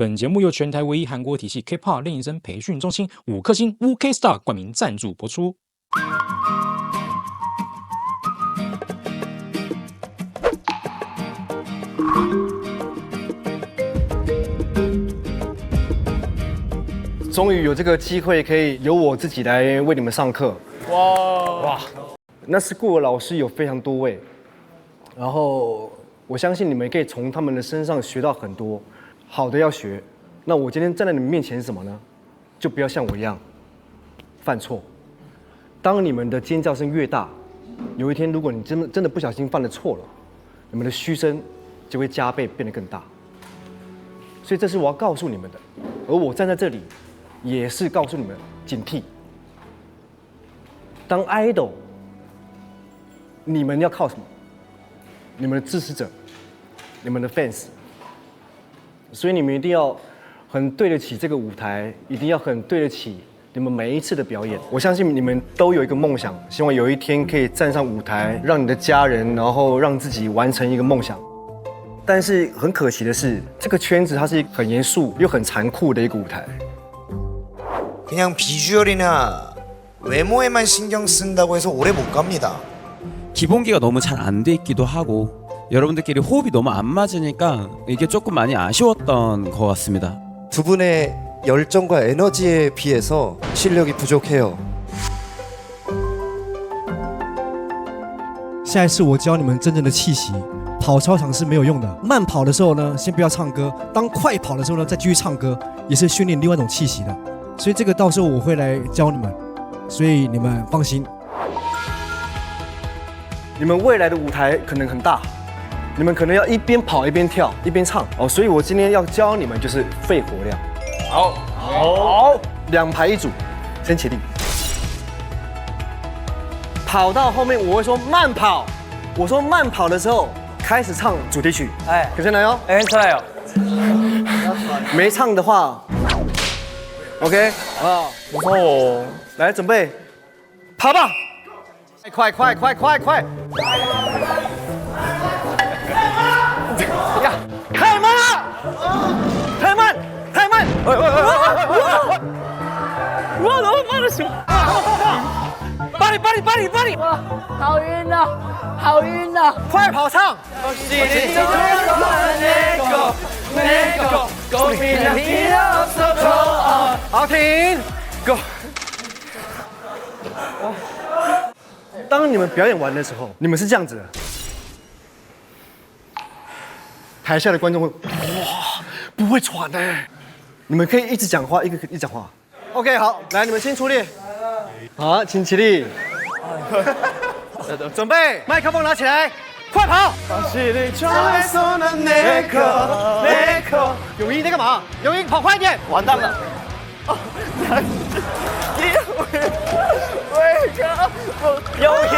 本节目由全台唯一韩国体系 K-pop 练习生培训中心5颗星 UK Star 冠名赞助播出。终于有这个机会，可以由我自己来为你们上课。哇！那Scool老师有非常多位，然后我相信你们可以从他们的身上学到很多。好的要学，那我今天站在你们面前是什么呢？就不要像我一样犯错。当你们的尖叫声越大，有一天如果你真的不小心犯了错了，你们的嘘声就会加倍变得更大。所以这是我要告诉你们的，而我站在这里，也是告诉你们警惕。当 idol， 你们要靠什么？你们的支持者，你们的 fans。所以你们一定要很对得起这个舞台，一定要很对得起你们每一次的表演。我相信你们都有一个梦想，希望有一天可以站上舞台，让你的家人，然后让自己完成一个梦想。但是很可惜的是，这个圈子它是很严肃又很残酷的一个舞台。 그냥 비주얼이나 외모에만 신경 쓴다고 해서 오래 못 갑니다. 기본기가 너무 잘 안 돼 있기도 하고 여러분들끼리 호흡이 너무 안 맞으니까 이게 조금 많이 아쉬웠던 것 같습니다. 두 분의 열정과 에너지에 비해서 실력이 부족해요. 下一次我教你们真正的气息。跑操场是没有用的，慢跑的时候呢，先不要唱歌；当快跑的时候呢，再继续唱歌，也是训练另外一种气息的。所以这个到时候我会来教你们，所以你们放心。你们未来的舞台可能很大。 你们可能要一边跑一边跳一边唱哦，所以我今天要教你们就是肺活量。好，2排1组，先起立。跑到后面我会说慢跑，我说慢跑的时候开始唱主题曲。괜찮아요？괜찮아요。没唱的话 ，OK 啊，무서워。来，准备，跑吧！快！ 呀，太慢了！太慢！哇，너무 빠르시！巴黎！哇，好晕啊，好晕啊！快跑唱！好，停 ，Go！ 当你们表演完的时候，你们是这样子的。 台下的观众会哇，不会喘哎！你们可以一直讲话，一直讲话。OK， 好，来，你们先出列。好，请起立。准备，麦克风拿起来，快跑！泳衣在干嘛？泳衣跑快一点！完蛋了！泳衣，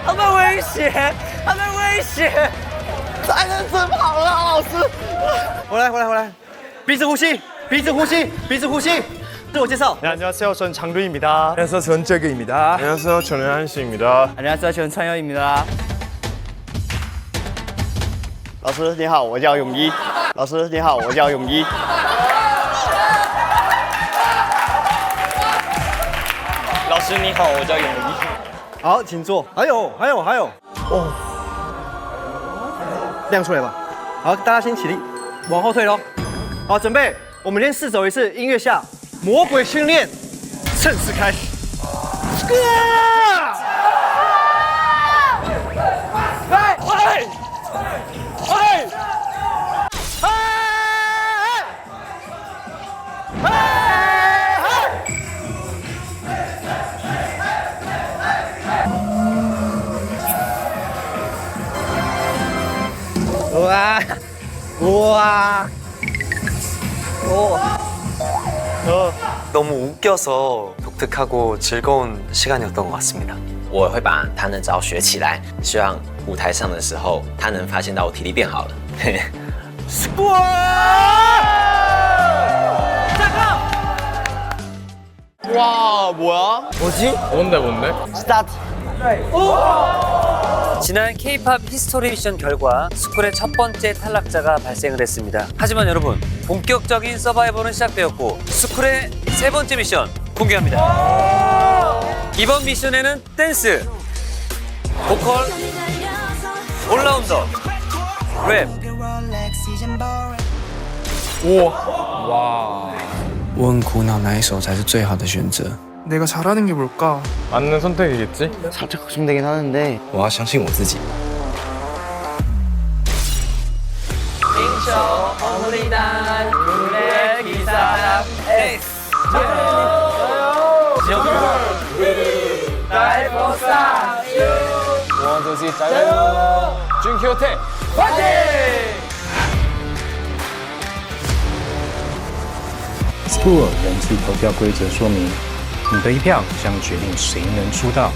他们危险！ 才能真跑了，老师！回来！鼻子呼吸！自我介绍。 안녕하세요. 저는 장루입니다. 안녕하세요. 저는 재규입니다. 안녕하세요. 저는 한씨입니다. 안녕하세요. 저는 찬영입니다. 老师你好，我叫泳一。老师你好，我叫泳一。老师你好，我叫泳一。好，请坐。还有。哦。 亮出来吧！好，大家先起立，往后退喽。好，准备，我们先试走一次，音乐下，魔鬼训练正式开始。너무 웃겨서 독특하고 즐거운 시간이었던 것 같습니다. 我会把他的招学起来，希望舞台上的时候，他能发现到我体力变好了。Scool！ 下课！哇，뭐야？ 뭐지? 뭔데? Start！ 对。 지난 K-팝 히스토리 미션 결과 스쿨의 첫 번째 탈락자가 발생을 했습니다. 하지만 여러분, 본격적인 서바이벌은 시작되었고 스쿨의 세 번째 미션 공개합니다. 이번 미션에는 댄스, 보컬, 올라운더, 랩. 我很苦恼哪一首才是最好的选择。 내가 잘하는 게 뭘까? 맞는 선택이겠지? 살짝 걱정되긴 하는데 我要相信我自己。 Scool 人气投票规则说明，你的一票将决定谁能出道。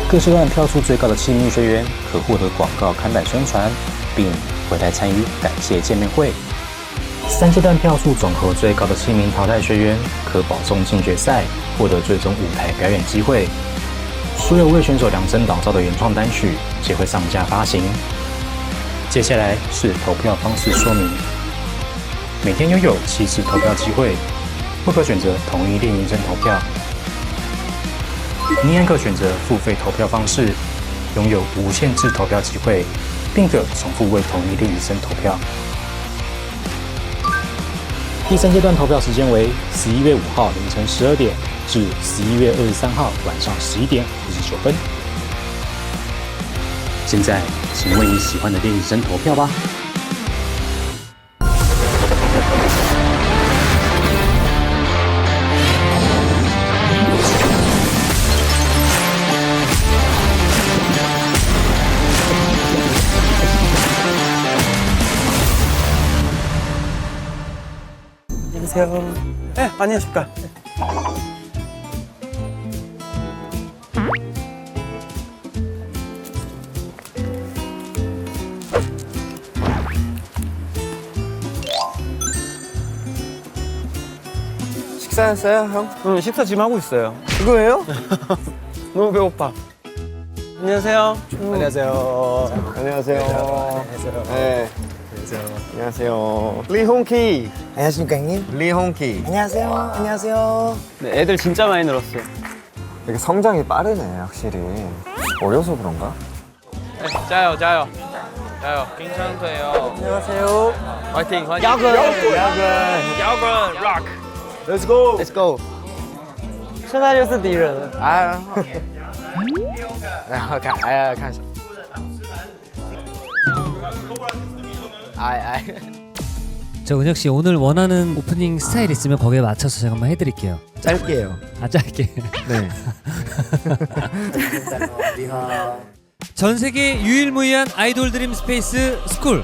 各阶段票数最高的7名学员可获得广告看板宣传，并回台参与感谢见面会。3阶段票数总和最高的7名淘汰学员可保送进决赛，获得最终舞台表演机会。所有为选手量身打造的原创单曲皆会上架发行。接下来是投票方式说明，每天拥有7次投票机会。 不可选择同一列名声投票，你也可选择付费投票方式，拥有无限制投票机会，并可重复为同一列名声投票。第3阶段投票时间为11月5号凌晨12点至11月23号晚上11点59分。现在，请为你喜欢的列名声投票吧。 안녕하세요. 네, 안녕하십니까. 식사했어요, 형? 응, 식사 지금 하고 있어요. 그거예요? 너무 배고파. 안녕하세요. 안녕하세요. 안녕하세요. 네. 안녕하세요. 리홍키. 안녕하십니까 형님? 리홍키. 안녕하세요. 안녕하세요. 네, 애들 진짜 많이 늘었어요. 이게 성장이 빠르네, 확실히. 어려서 그런가? 네, 짜요. 괜찮대요. 안녕하세요. 화이팅. 야근. 락. Let's go. Let's go. 现在就是敌人。啊。然后看，看什么？자, 은혁 씨 오늘 원하는 오프닝 스타일 있으면 거기에 맞춰서 제가 한번 해드릴게요. 짧게요. 아, 짧게. 네. 전 세계 유일무이한 아이돌 드림 스페이스 스쿨.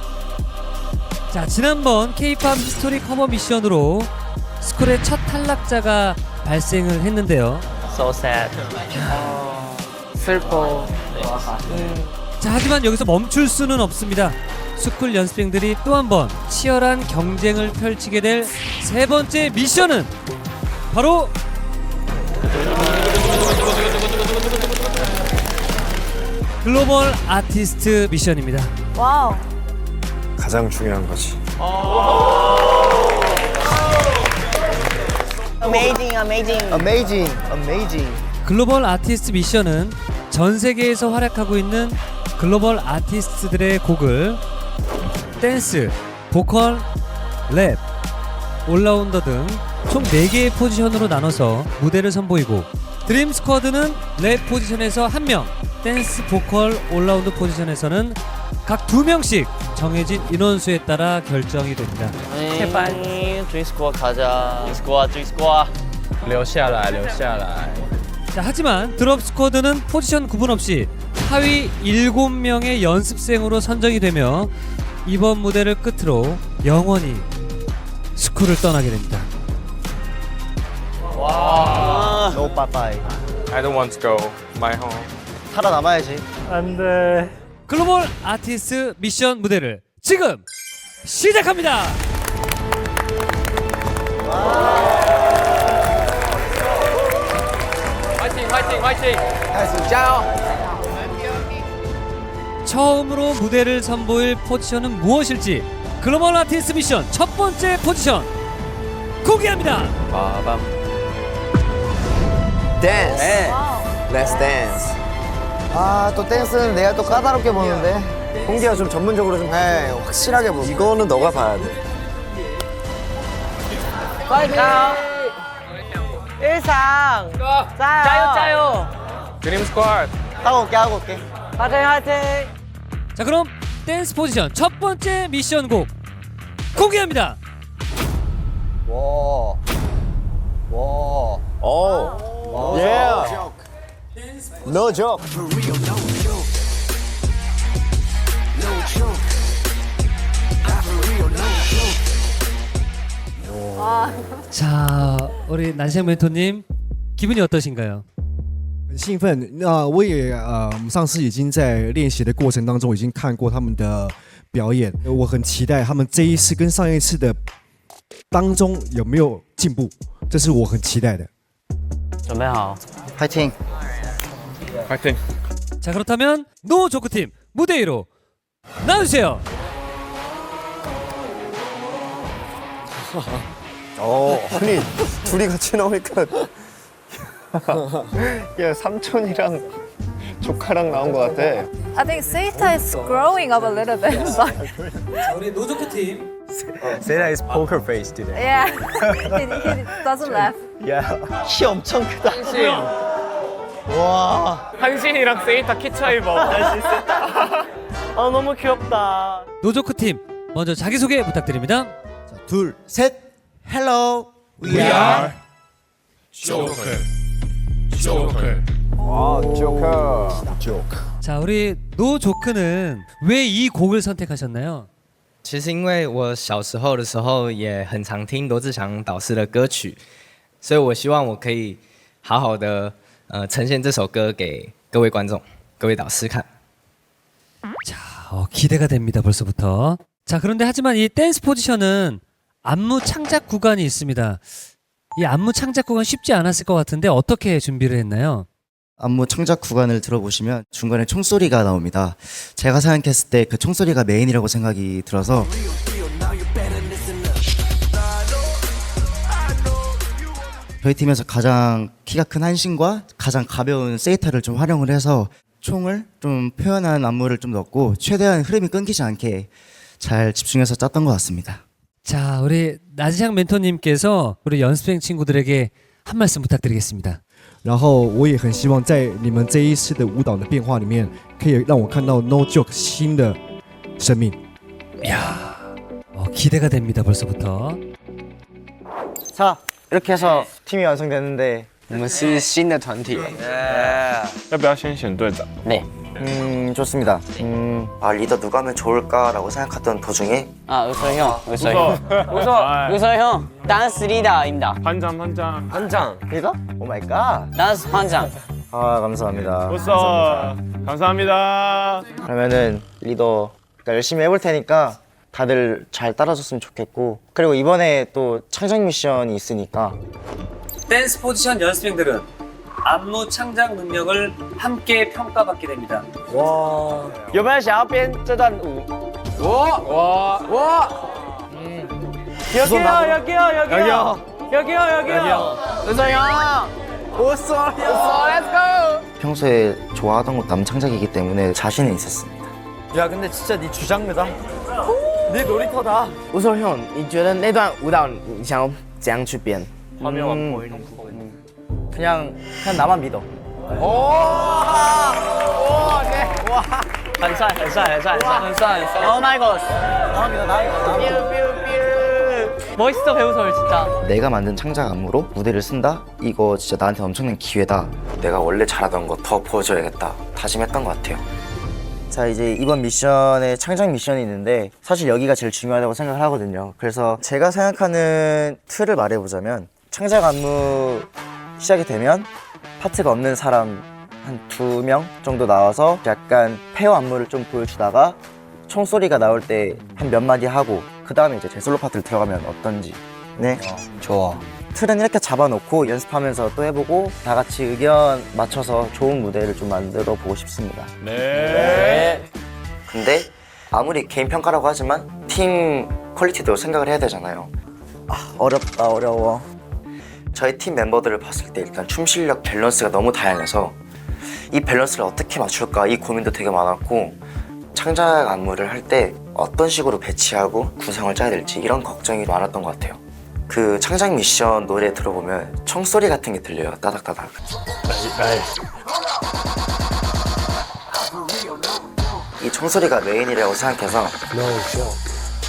자, 지난번 K-팝 히스토리 커버 미션으로 스쿨의 첫 탈락자가 발생을 했는데요. So sad. 슬퍼. 자, 하지만 여기서 멈출 수는 없습니다. 스쿨 연습생들이 또 한 번 치열한 경쟁을 펼치게 될 세 번째 미션은 바로 글로벌 아티스트 미션입니다. 와우. 가장 중요한 거지. Amazing. 글로벌 아티스트 미션은 전 세계에서 활약하고 있는 글로벌 아티스트들의 곡을 댄스, 보컬, 랩, 올라운더 등 총 4개의 포지션으로 나눠서 무대를 선보이고 드림 스쿼드는 랩 포지션에서 1명, 댄스, 보컬, 올라운드 포지션에서는 각 2명씩 정해진 인원수에 따라 결정이 됩니다. 제발. J-Squad 가자. J-Squad. 留下来. 자, 하지만 드롭 스쿼드는 포지션 구분 없이 하위 7명의 연습생으로 선정이 되며 이번 무대를 끝으로 영원히 스쿨을 떠나게 됩니다. 와. No bye. I don't want to go. My home. 살아남아야지. 안 돼. 글로벌 아티스트 미션 무대를 지금 시작합니다. 화이팅. 开始加油！ 처음으로 무대를 선보일 포지션은 무엇일지 글로벌 아티스트 미션 첫 번째 포지션 공개합니다. 빠밤. 댄스. Let's dance. 아, 또 댄스는 내가 또 까다롭게 보는데. 홍기가 좀 전문적으로 좀 확실하게 보고. 이거는 너가 봐야 돼. 파이팅! 일상! 짜요 짜요! 드림 스쿼트. 하고 올게. 파이팅 파이팅! 자, 그럼 댄스 포지션 첫 번째 미션곡 공개합니다. 와. Yeah. No joke. 자, 우리 난생 멘토님 기분이 어떠신가요? 很兴奋。那我也上次已经在练习的过程当中已经看过他们的表演，我很期待他们这一次跟上一次的当中有没有进步，这是我很期待的。准备好， 파이팅. 파이팅. 자, 그렇다면 노 조크팀 무대 위로 나와주세요. 아니 둘이 같이 나오니까 야, 삼촌이랑 조카랑 나온 것 같아. I think Seita is growing up a little bit. But 우리 노 조크팀 Sena is poker face today. yeah, he doesn't laugh. 키 엄청 크다. 와. 한신이랑 세이타 키 차이 봐. 아, 너무 귀엽다. 노 조크팀 먼저 자기소개 부탁드립니다. 둘, 셋. Hello. We are Joker. 조커. 자, 우리 노 조크는 왜 이 곡을 선택하셨나요? 其实因为我小时候的时候也很常听罗志祥导师的歌曲，所以我希望我可以好好的呈现这首歌给各位观众、各位导师看。 자, 기대가 됩니다, 벌써부터. 자, 그런데 하지만 이 댄스 포지션은 안무 창작 구간이 있습니다. 이 안무 창작 구간 쉽지 않았을 것 같은데 어떻게 준비를 했나요? 안무 창작 구간을 들어보시면 중간에 총소리가 나옵니다. 제가 생각했을 때 그 총소리가 메인이라고 생각이 들어서 저희 팀에서 가장 키가 큰 한신과 가장 가벼운 세이타를 좀 활용을 해서 총을 좀 표현한 안무를 좀 넣었고 최대한 흐름이 끊기지 않게 잘 집중해서 짰던 것 같습니다. 자, 우리 나지향 멘토님께서 우리 연습생 친구들에게 한 말씀 부탁드리겠습니다. 然后我也很希望在你们这一次的舞蹈的变化里面，可以让我看到 No Joke 新的生命。 이야, 기대가 됩니다, 벌써부터. 자, 이렇게 해서 팀이 완성됐는데 我们是新的团体。要不要先选队长？ 네. 좋습니다. 리더 누가 하면 좋을까라고 생각했던 도중에 의서 형. 의서 형. 댄스 리더입니다. 반장. 리더? 오 마이 갓. 댄스 반장. 감사합니다. 우서. 감사합니다. 그러면은 리더 열심히 해볼 테니까 다들 잘 따라줬으면 좋겠고, 그리고 이번에 또 창작 미션이 있으니까 댄스 포지션 연습생들은 안무 창작 능력을 함께 평가받게 됩니다. 有没有想要编这段舞？我。여기요. 의서 형. 웃어. Let's go. 평소에 좋아하던 것도 안무 창작이기 때문에 자신은 있었습니다. 야, 근데 진짜 네 주장매다. 네 놀이터다. 우서 형, 你觉得那段舞蹈你想要怎样去编? 화면 안 보이는 부분. 그냥 나만 믿어. 오, 네. 와. 很帅. Oh my god. 나만 믿어. 멋있어, 배우설 진짜. 내가 만든 창작 안무로 무대를 쓴다? 이거 진짜 나한테 엄청난 기회다. 내가 원래 잘하던 거 더 보여줘야겠다. 다짐했던 것 같아요. 자, 이제 이번 미션에 창작 미션이 있는데 사실 여기가 제일 중요하다고 생각을 하거든요. 그래서 제가 생각하는 틀을 말해보자면 창작 안무 시작이 되면 파트가 없는 사람 한 2명 정도 나와서 약간 페어 안무를 좀 보여주다가 총소리가 나올 때 한 몇 마디 하고 그 다음에 이제 제 솔로 파트를 들어가면 어떤지. 네, 좋아. 틀은 이렇게 잡아놓고 연습하면서 또 해보고 다 같이 의견 맞춰서 좋은 무대를 좀 만들어 보고 싶습니다. 네. 근데 아무리 개인 평가라고 하지만 팀 퀄리티도 생각을 해야 되잖아요. 어렵다 어려워. 저희 팀 멤버들을 봤을 때 일단 춤 실력 밸런스가 너무 다양해서 이 밸런스를 어떻게 맞출까 이 고민도 되게 많았고 창작 안무를 할 때 어떤 식으로 배치하고 구성을 짜야 될지 이런 걱정이 많았던 것 같아요. 그 창작 미션 노래 들어보면 총소리 같은 게 들려요. 따닥따닥. 이 총소리가 메인이라고 생각해서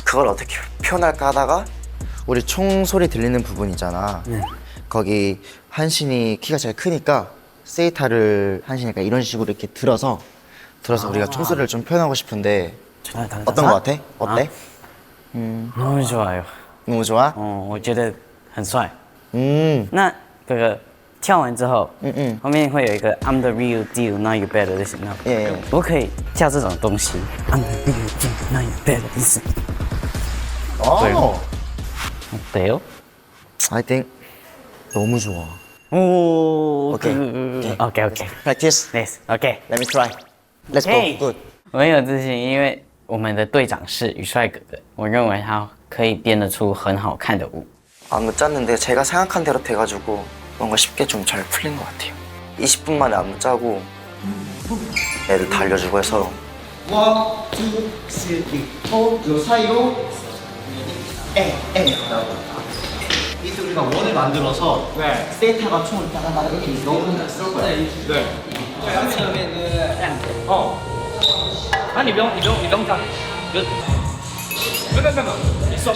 그걸 어떻게 표현할까 하다가 우리 총소리 들리는 부분 있잖아. 거기 한신이 키가 제일 크니까 세이타를 한신이니까 이런 식으로 이렇게 들어서 우리가 총소리를 좀 표현하고 싶은데 어떤 거 같아? 어때? 너무 좋아요. 너무 좋아? 我觉得很帅。那这个跳完之后，后面会有一个 I'm the real deal, now you better listen. 我可以跳这种东西。I'm the real deal, now you better listen. 어때요? I think 너무 좋아. 오, 오케이. 오케이. Practice. Yes, okay. Let me try. Let's go. Good. 我很有自信，因为我们的队长是宇帅哥哥，我认为他可以编得出很好看的舞。 안무 짰는데 제가 생각한 대로 돼가지고 뭔가 쉽게 좀 잘 풀린 것 같아요. 20분 만에 안무 짜고 애들 다 알려주고 해서 1, 2, 3, 4 요 사이로 이 우리가 원을 만들어서 세이타가 총을 따다다다 이렇게 넣으면 쓸 거야. 네. 아, 你不用这样，你说。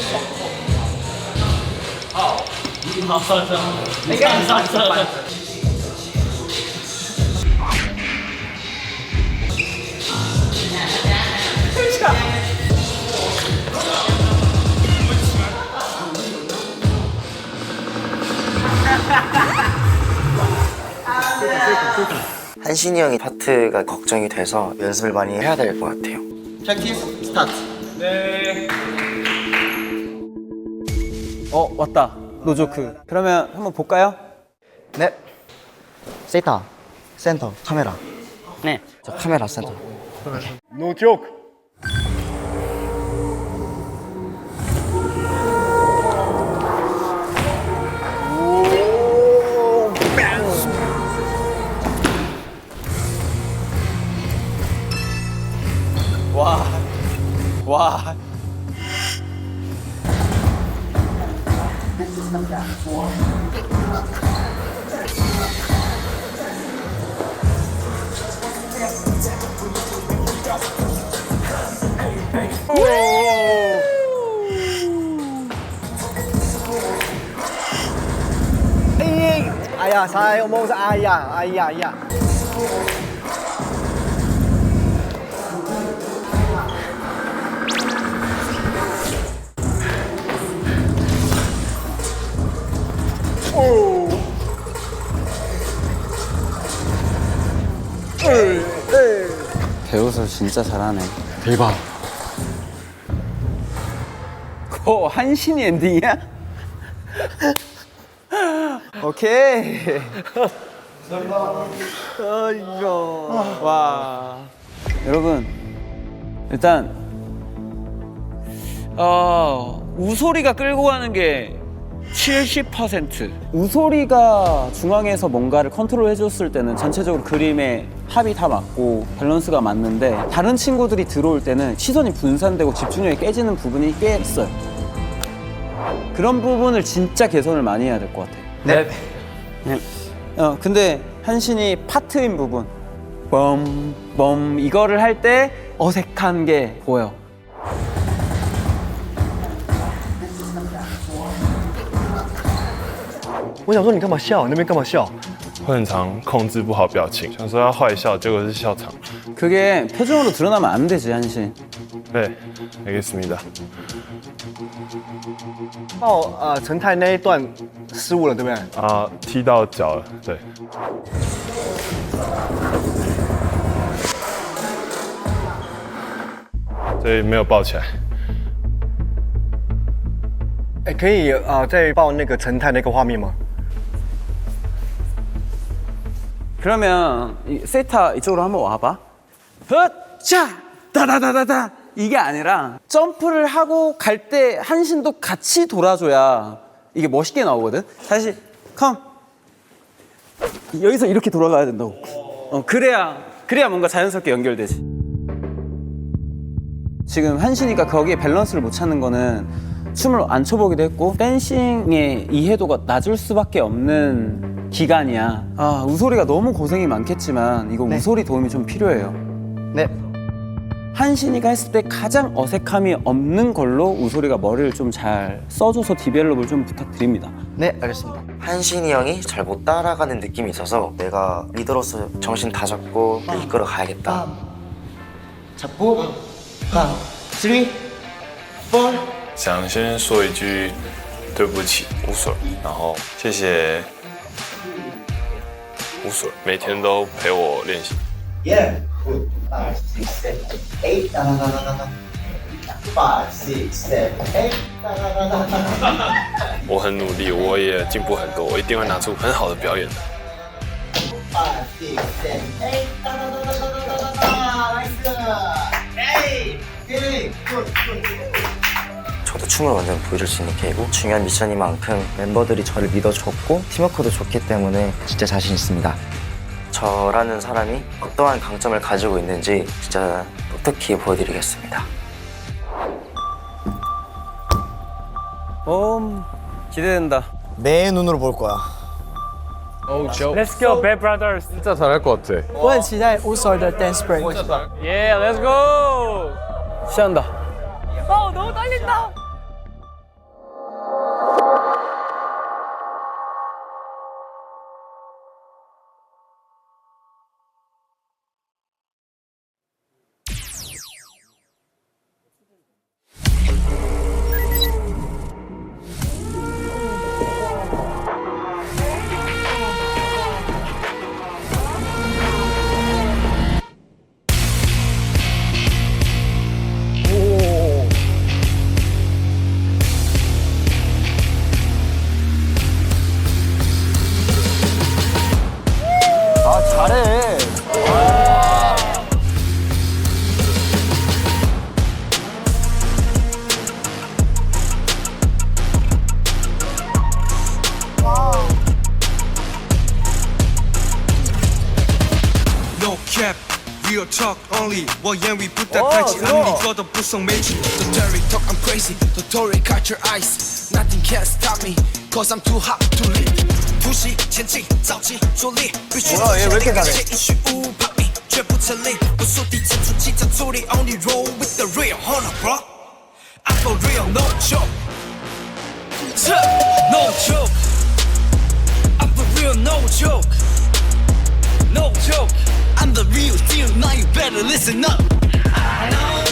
好，你看你上车。한신이 형이 파트가 걱정이 돼서 연습을 많이 해야 될 것 같아요. Practice start. 네. 왔다. 노조크. 그러면 한번 볼까요? 네. 세이타, 센터, 카메라. 네. 저 카메라 센터. No joke. 와. 아야, 사요, 뭐, 아야. 배우서 진짜 잘하네. 대박. 그거 한신이 엔딩이야? 오케이. 와. 여러분, 일단 우소리가 끌고 가는 게 70%. 우소리가 중앙에서 뭔가를 컨트롤 해줬을 때는 전체적으로 그림에 합이 다 맞고 밸런스가 맞는데 다른 친구들이 들어올 때는 시선이 분산되고 집중력이 깨지는 부분이 꽤 있어요. 그런 부분을 진짜 개선을 많이 해야 될 것 같아요. 네. 근데 한신이 파트인 부분 범 이거를 할 때 어색한 게 보여. 我想说你干嘛笑？那边干嘛笑？会很常控制不好表情，想说要坏笑，结果是笑场。 그게 표정으로 드러나면 안 되지, 한신. 네, 알겠습니다. 陈泰那一段失误了，对不对？踢到脚了，对。所以没有抱起来。哎，可以再报那个陈泰那个画面吗？ 그러면 세이타 이쪽으로 한번 와봐. 자, 다다다다다 이게 아니라 점프를 하고 갈 때 한신도 같이 돌아줘야 이게 멋있게 나오거든. 다시 컴. 여기서 이렇게 돌아가야 된다고. 그래야 뭔가 자연스럽게 연결되지. 지금 한신이가 거기에 밸런스를 못 찾는 거는 춤을 안 춰보기도 했고 댄싱의 이해도가 낮을 수밖에 없는 기간이야. 우소리가 너무 고생이 많겠지만 이거 우소리 도움이 좀 필요해요. 네. 한신이가 했을 때 가장 어색함이 없는 걸로 우소리가 머리를 좀 잘 써줘서 디벨롭을 좀 부탁드립니다. 네, 알겠습니다. 한신이 형이 잘 못 따라가는 느낌이 있어서 내가 리더로서 정신 다 잡고 이끌어 가야겠다. 잡고 3, 4想先说一句对不起无所，然后谢谢无所，每天都陪我练习。 Yeah. 5, 6, 7, 8. 5, 6, 7, 8. 我很努力，我也进步很多，我一定会拿出很好的表演的。 5, 6, 7, 8. Nice. Hey. Good. 저도 춤을 완전 보여줄 수 있는 계획이고 중요한 미션인 만큼 멤버들이 저를 믿어줬고 팀워크도 좋기 때문에 진짜 자신 있습니다. 저라는 사람이 어떠한 강점을 가지고 있는지 진짜 똑똑히 보여드리겠습니다. 기대된다. 내 눈으로 볼 거야. Let's go, Bad Brothers. 진짜 잘할 것 같아. 我很期待우솔的 dance break. Yeah, let's go. 시작한다. 너무 떨린다. 잘해. No cap, real talk only. 我言语不但太极，按理做的不送媒体。The dirty talk I'm crazy, the Tory catch your eyes. Nothing can stop me, cause I'm too hot to leave. 突袭前进，着急着力，必须做决定，这一虚无怕比绝不成立。无数敌层出击，战处理 only roll with the real. Hold up, bro. I'm for real, no joke. No joke. I'm for real, no joke. No joke. I'm the real deal. Now you better listen up. I know.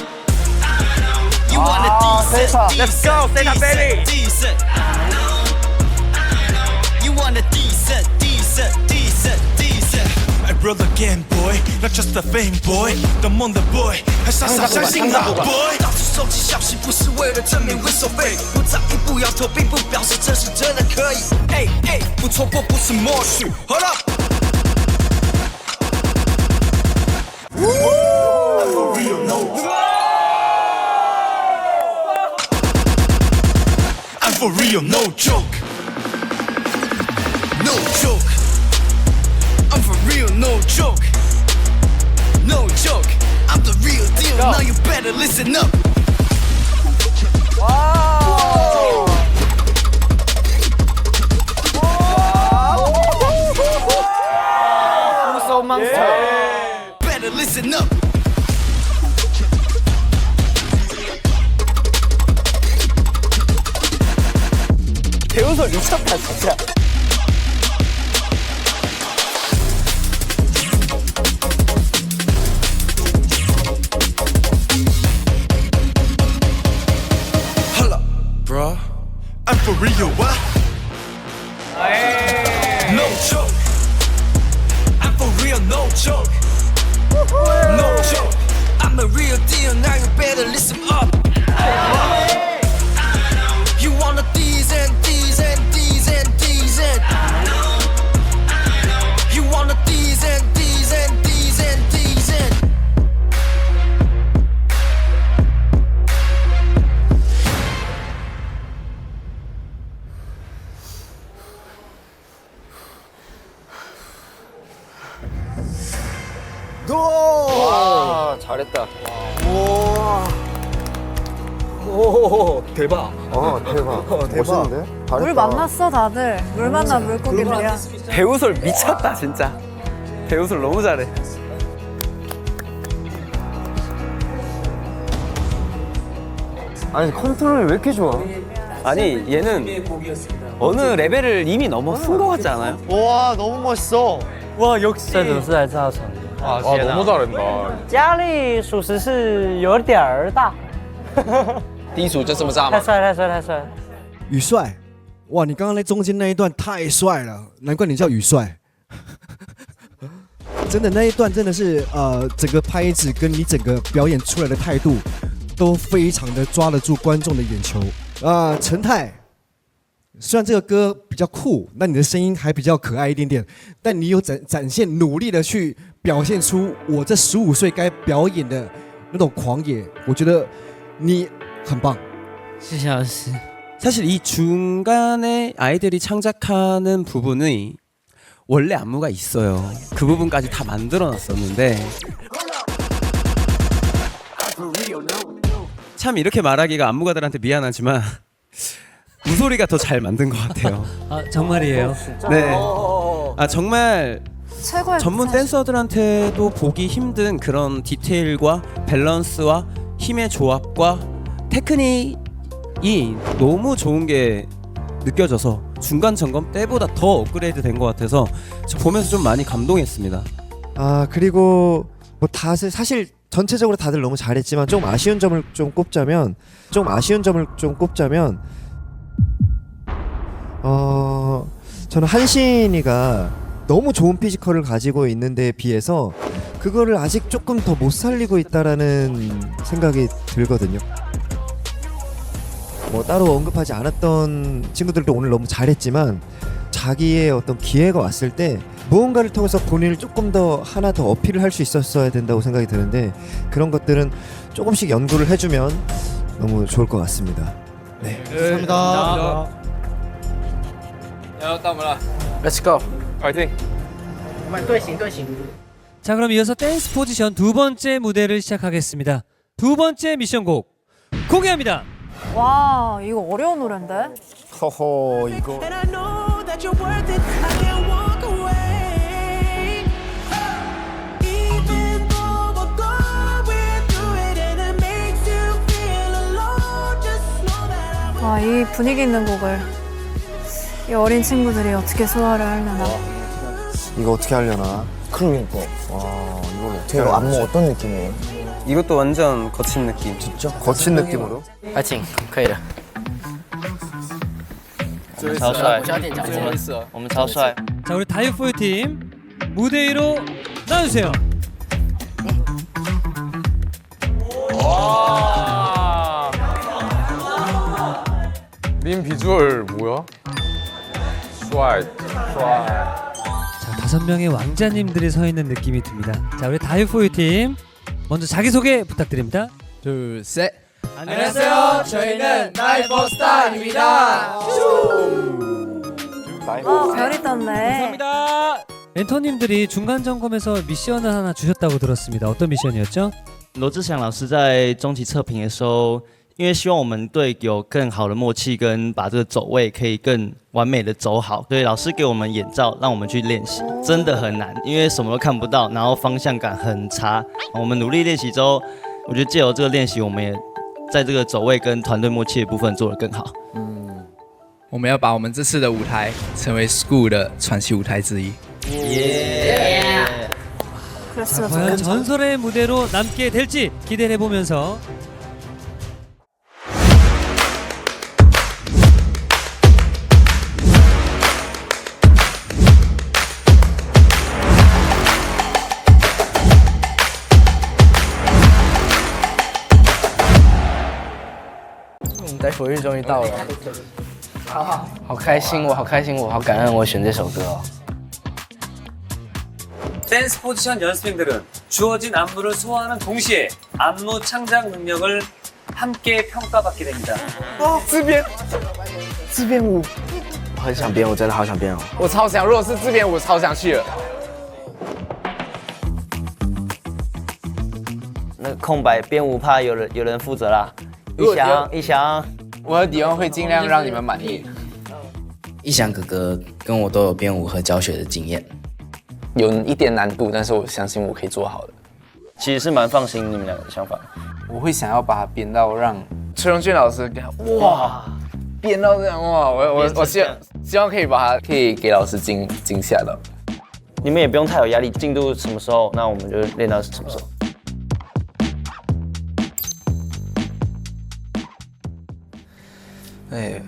You want a decent, Let's go, Seta baby. decent. I know. You want a decent. I roll again, boy. Not just a fame boy. I'm on the boy. 还傻傻相信老 boy. 到处收集消息，不是为了证明 we so fake。不早一步摇头，并不表示这是真的可以。哎，不错过不是默许。Hold up. I'm for real, no joke. I'm for real, no joke. No joke. I'm for real, no joke. No joke. I'm the real deal. Now you better listen up. Wow. Uso monster. Better listen up. 배우설 미쳤다 진짜. Bruh, I'm for real, what? No joke. I'm for real, no joke. No joke. I'm the real deal, now you better listen up. You want a decent. You want a decent. 와, 잘했다. 오, 대박. 대박. 멋있는데? 물 만났어 다들. 물 만난 물고기들이야. 배우솔 미쳤다 진짜. 배우솔 너무 잘해. 아니 컨트롤이 왜 이렇게 좋아? 아니 얘는 어느 레벨을 이미 넘어선 것 같지 않아요? 와 너무 멋있어. 와 역시. 这组是来造成的。 와, 너무 잘한다. 压力属实是有点儿大。第一组就这么炸吗？太帅太帅太帅！宇帅，哇，你刚刚那中间那一段太帅了，难怪你叫宇帅。真的那一段真的是整个拍子跟你整个表演出来的态度都非常的抓得住观众的眼球啊。陈泰，虽然这个歌比较酷，那你的声音还比较可爱一点点，但你有展现努力的去表现出我这15岁该表演的那种狂野，我觉得你很棒。谢谢老师。 사실 이 중간에 아이들이 창작하는 부분이 원래 안무가 있어요. 그 부분까지 다 만들어놨었는데 참 이렇게 말하기가 안무가들한테 미안하지만 무소리가 더 잘 만든 것 같아요. 아 정말이에요? 네. 아 정말 최고의 전문 댄서들한테도 보기 힘든 그런 디테일과 밸런스와 힘의 조합과 테크닉이 너무 좋은 게 느껴져서 중간 점검 때보다 더 업그레이드 된 것 같아서 저 보면서 좀 많이 감동했습니다. 아 그리고 뭐 사실 전체적으로 다들 너무 잘했지만 좀 아쉬운 점을 좀 꼽자면 저는 한신이가 너무 좋은 피지컬을 가지고 있는데 비해서 그거를 아직 조금 더 못 살리고 있다라는 생각이 들거든요. 뭐 따로 언급하지 않았던 친구들도 오늘 너무 잘했지만 자기의 어떤 기회가 왔을 때 무언가를 통해서 본인을 조금 더 하나 더 어필을 할 수 있었어야 된다고 생각이 드는데 그런 것들은 조금씩 연구를 해주면 너무 좋을 것 같습니다. 네, 감사합니다. 到我们了 Let's go. 파이팅. 我们队形队形。 자 그럼 이어서 댄스 포지션 두 번째 무대를 시작하겠습니다. 두 번째 미션곡 공개합니다. 와 이거 어려운 노래인데. 허허 이거. 아, 이 분위기 있는 곡을 이 어린 친구들이 어떻게 소화를 하려나. 이거 어떻게 하려나? 그러니까. 와 이걸 어떻게 이거 안무 어떤 느낌이에요? 이것도 완전 거친 느낌. 진짜? 거친 느낌으로? 阿景，可以了。我们超帅，我们超帅。 자 우리 다이어포유 팀 무대 위로 나와주세요. 와. 님 비주얼 뭐야? 帅. 자 5명의 왕자님들이 서 있는 느낌이 듭니다. 자 우리 다이어포유 팀 먼저 자기소개 부탁드립니다. 둘, 셋. 안녕하세요. 저희는 나이버스타입니다. 별이 떴네. 감사합니다. 멘토님들이 중간 점검에서 미션을 하나 주셨다고 들었습니다. 어떤 미션이었죠? 罗志祥老师在中期测评的时候，因为希望我们队有更好的默契，跟把这个走位可以更完美的走好，所以老师给我们眼罩，让我们去练习，真的很难，因为什么都看不到，然后方向感很差。我们努力练习之后，我觉得借由这个练习，我们也在这个走位跟团队默契的部分做得更好。我们要把我们这次的舞台成为 Scool 的传奇舞台之一。 자, 과연 전설의 무대로 남게 될지 기대를 해보면서待会日终于到了，好开心，我好开心，我好感恩我选这首歌哦。 댄스 포지션 연습생들은 주어진 안무를 소화하는 동시에 안무 창작 능력을 함께 평가받게 됩니다. 自编舞，我很想编，我真的好想编哦。我超想，如果是自编舞，超想去了。空白，编舞怕有人负责啦。一翔，我和迪翁会尽量让你们满意。一翔哥哥跟我都有编舞和教学的经验，有一点难度，但是我相信我可以做好的。其实是蛮放心你们两个的想法。我会想要把它编到让崔荣俊老师哇，编到这样哇，我希望可以把它可以给老师惊吓到。你们也不用太有压力，进度什么时候，那我们就练到什么时候。对，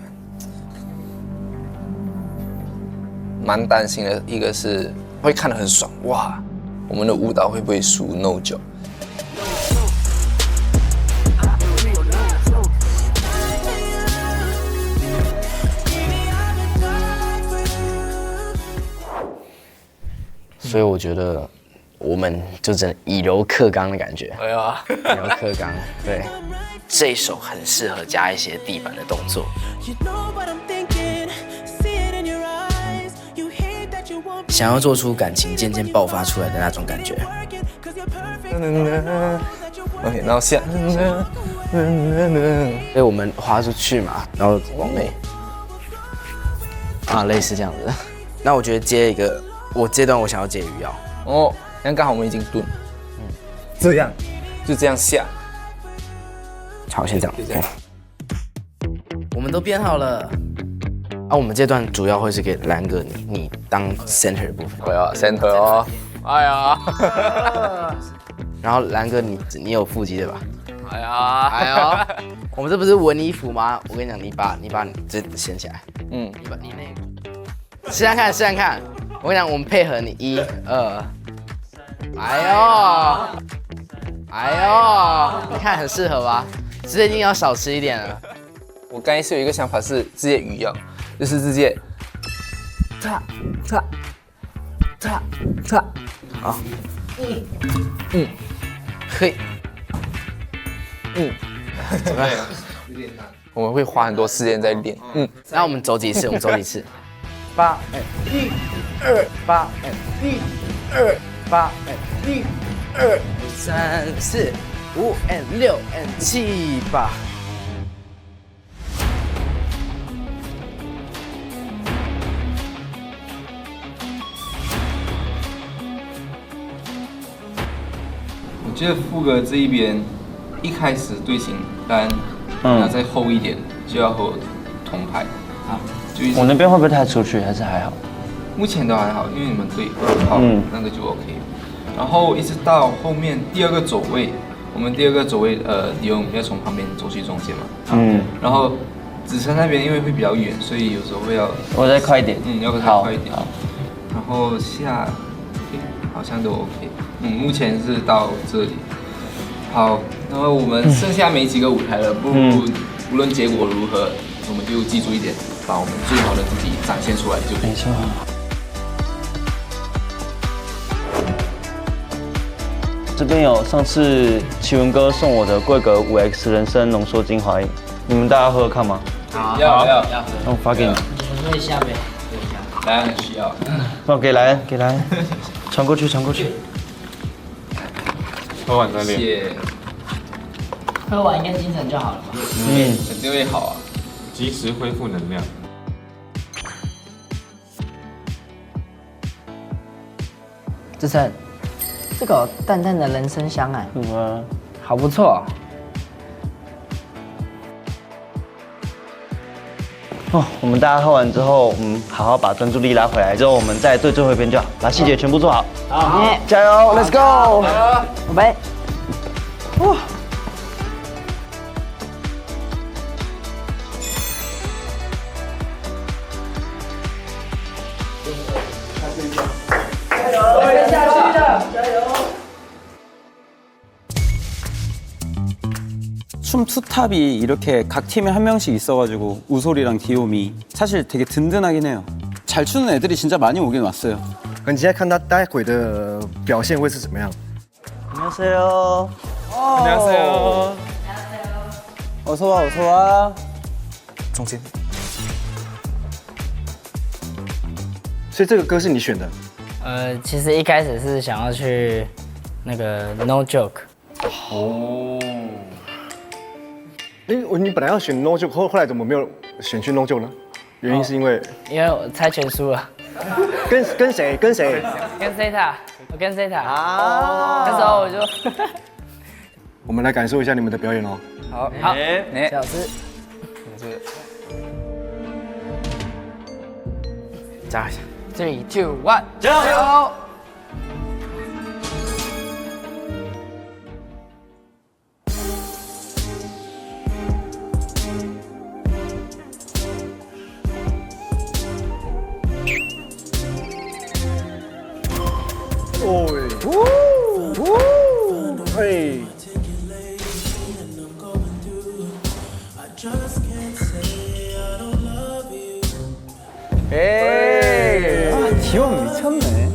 蛮担心的。一个是会看得很爽，哇，我们的舞蹈会不会输 No9？所以我觉得我们就真的以柔克刚的感觉。哎呀，以柔克刚，对。这一首很适合加一些地板的动作，想要做出感情渐渐爆发出来的那种感觉。OK， 然后下，所以我们滑出去嘛，然后往内，类似这样子。那我觉得接一个，我这段我想要接鱼腰。哦，那刚好我们已经蹲，这样，就这样下。好，先这样。OK， 我们都编好了。我们这段主要会是给蓝哥你当 center 的部分。对啊 ，center 哦。哎呀。然后蓝哥你有腹肌对吧？哎呀，我们这不是文衣服吗？我跟你讲，你把你这掀起来。你那试看看。我跟你讲，我们配合你1、2。哎呦，你看很适合吧？直接一定要少吃一点了。我刚才是有一个想法是直接鱼腰，就是直接，好，可以，怎么样？我们会花很多时间在练。那我们走几次？8 1 2 8 1 2 8 1 2 3 4 5 6 7 8。我觉得副歌这一边一开始队形单，那再厚一点就要和我同排。我那边会不会太出去？还是还好？目前都还好，因为你们对好，那个就 OK。然后一直到后面第2个走位，我们第2个走位，迪翁要从旁边走去中间嘛。然后子琛那边因为会比较远，所以有时候会要我再快一点。要再快一点。然后下，好像都 OK。目前是到这里。好，然后我们剩下没几个舞台了，无论结果如何，我们就记住一点，把我们最好的自己展现出来就可以。没错。这边有上次奇文哥送我的贵格5X 人参浓缩精华液，你们大家喝喝看吗？好，要。那我发给你。你们喝一下呗。莱恩需要。给莱恩，传过去。喝完再练。喝完应该精神就好了吧？肯定会好啊，及时恢复能量。志成，这个有淡淡的人参香哎，好不错。我们大家喝完之后，好好把专注力拉回来，之后我们再对最后一边就好，把细节全部做好。好，加油 ，Let's go！ 准备。춤 투탑이 이렇게 각 팀에 한 명씩 있어가지고 우솔이랑 디오미 사실 되게 든든하긴 해요. 잘 추는 애들이 진짜 많이 오긴 왔어요. 你现在看他待会的表现会是怎么样？ 안녕하세요. 안녕하세요. 어서 와. 中间。所以这个歌是你选的？其实一开始是想要去那个 No Joke，哦。你本来要选 No 就后来怎么没有选去 No 就呢？原因是因为我猜拳输了。跟谁？跟谁？跟 Zeta， 我跟 Zeta。那时候我就。我们来感受一下你们的表演哦。好，小师。加一下。3、2、1，加油！嘿。에이, 아, 지원 미쳤네.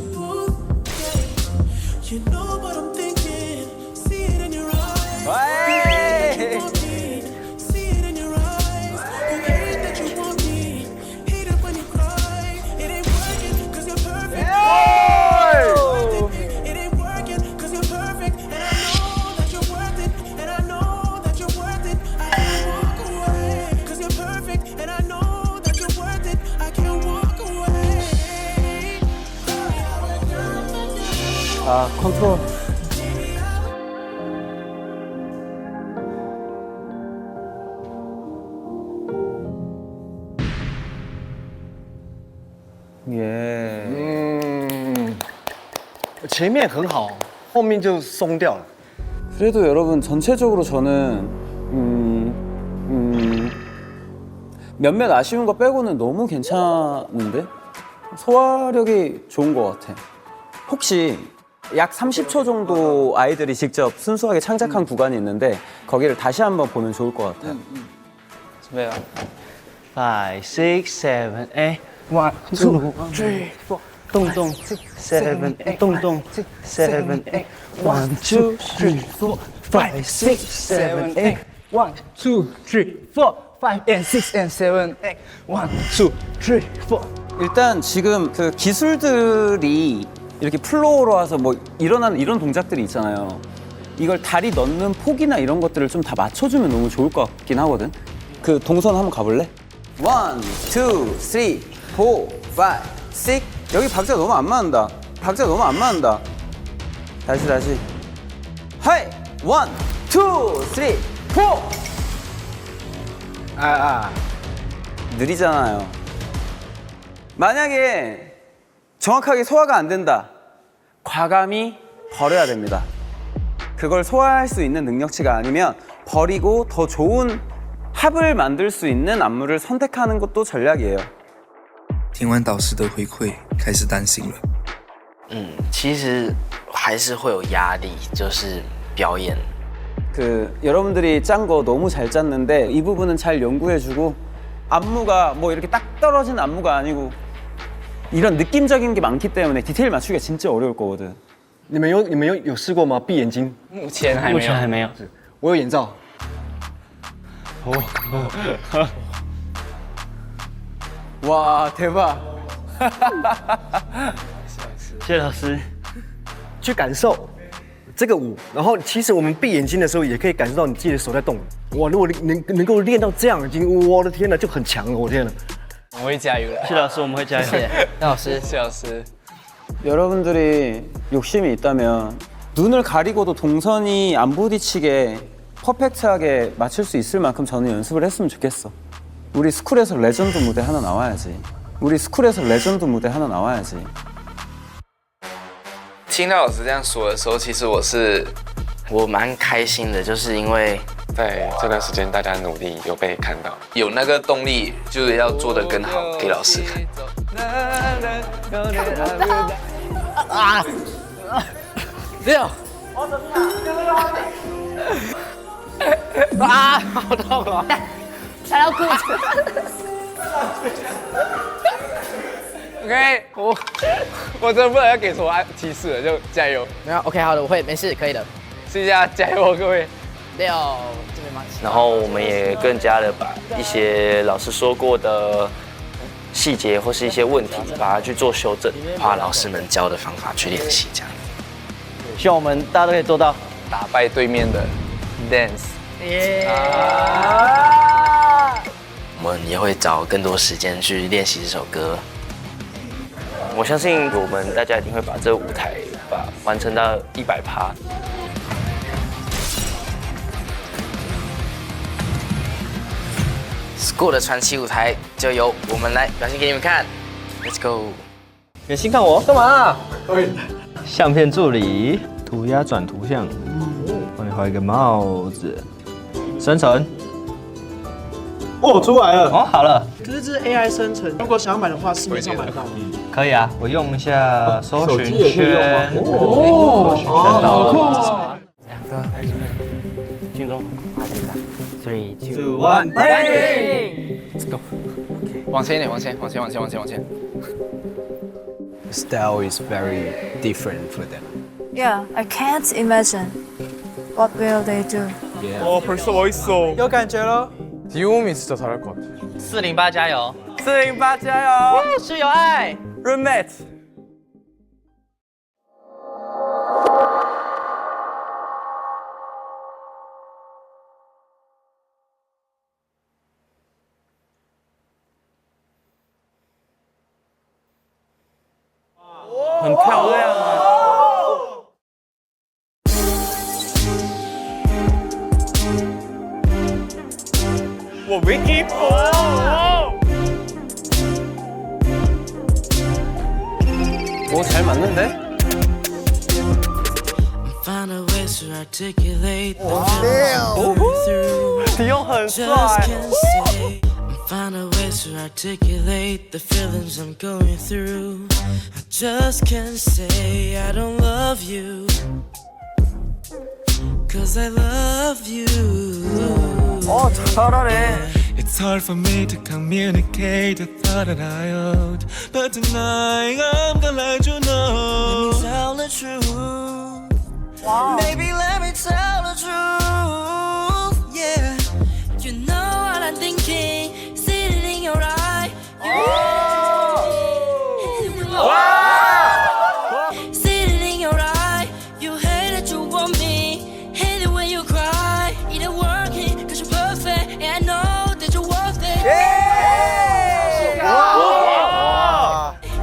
아, 컨트롤. 예. 前面很好，后面就松掉了。 그래도 여러분 전체적으로 저는 몇몇 아쉬운 거 빼고는 너무 괜찮은데 소화력이 좋은 것 같아. 혹시 약 30초 정도 아이들이 직접 순수하게 창작한 구간이 있는데 거기를 다시 한번 보면 좋을 것 같아요. 준비해요. 5, 6, 7, 8, 1, 2, 3, 4. 动动 7, 8, 动动 7, 8, 1, 2, 3, 4, 5, 6, 7, 8. 1, 2, 3, 4, 5, and 6, and 7, 8. 1, 2, 3, 4. 일단 지금 그 기술들이 이렇게 플로어로 와서 뭐 일어나는 이런 동작들이 있잖아요. 이걸 다리 넣는 폭이나 이런 것들을 좀 다 맞춰주면 너무 좋을 것 같긴 하거든. 그 동선 한번 가볼래? 1, 2, 3, 4, 5, 6. 여기 박자 너무 안 맞는다. 박자 너무 안 맞는다. 다시. 하이! 1, 2, 3, 4. 느리잖아요. 만약에 정확하게 소화가 안 된다. 과감히 버려야 됩니다. 그걸 소화할 수 있는 능력치가 아니면 버리고 더 좋은 합을 만들 수 있는 안무를 선택하는 것도 전략이에요. 听完导师的回馈，开始担心了。其实还是会有压力，就是表演。 여러분들이 짠 거 너무 잘 짰는데 이 부분은 잘 연구해주고 안무가 뭐 이렇게 딱 떨어진 안무가 아니고 이런 느낌적인 게 많기 때문에 디테일 맞추기가 진짜 어려울 거거든. 你们有试过吗？闭眼睛？目前还没有。我有眼罩。哇，대박！ 谢谢老师。去感受这个舞，然后其实我们闭眼睛的时候也可以感受到你自己的手在动。哇，如果能够练到这样，已经我的天哪，就很强了，我天哪！我会加油的。谢老师，我们会加油。谢谢老师，谢老师。 여러분들이 욕심이 있다면 눈을 가리고도 동선이 안 부딪히게 퍼펙트하게 맞출 수 있을 만큼 저는 연습을 했으면 좋겠어. 우리 스쿨에서 레전드 무대 하나 나와야지. 우리 스쿨에서 레전드 무대 하나 나와야지. 听到老师这样说的时候，其实我蛮开心的，就是因为在这段时间大家努力有被看到，有那个动力，就是要做得更好给老师看。啊，6，啊，好痛啊！踩到裤子。OK， 我真的不能要给什么提示了，就加油。没有 ，OK， 好的，我会，没事，可以的。试一下，加油，各位。 6，这边吗？然后我们也更加的把一些老师说过的细节或是一些问题，把它去做修正，把老师们教的方法去练习，这样。希望我们大家都可以做到。打败对面的 dance。我们也会找更多时间去练习这首歌。我相信我们大家一定会把这个舞台完成到100%。Scool 的传奇舞台就由我们来表现给你们看 ，Let's go！ 别心看我，干嘛？相片助理，涂鸦转图像，帮你画一个帽子，生成。哦，出来了。哦，好了。可是这是 AI 生成，如果想要买的话，市面上买得到吗？可以啊，我用一下搜寻圈。哦，好酷。军中，3、2、1， Let's go！ 往前一点，往前。The style is very different for them. Yeah, I can't imagine what will they do. 벌써 멋있어. 有感觉了。 디오미 진짜 잘할 것 같아. 408加油！408加油！是有爱 ，roommate。很漂亮啊！와, 왜 이렇게 예뻐? 오, 잘 맞는데? 디오 很帅。 Find a way to articulate the feelings I'm going through. I just can't say I don't love you, 'cause I love you. 잘하네. It's hard for me to communicate the thought that I hold, but tonight I'm gonna let you know. Let me tell the truth. Wow. Baby, let me tell the truth. Yeah, you know what I'm thinking. See it in your eye. See it in your eye. You hate that you want me. Hate it when you cry. It ain't working 'cause you're perfect, and I know that you're worth it.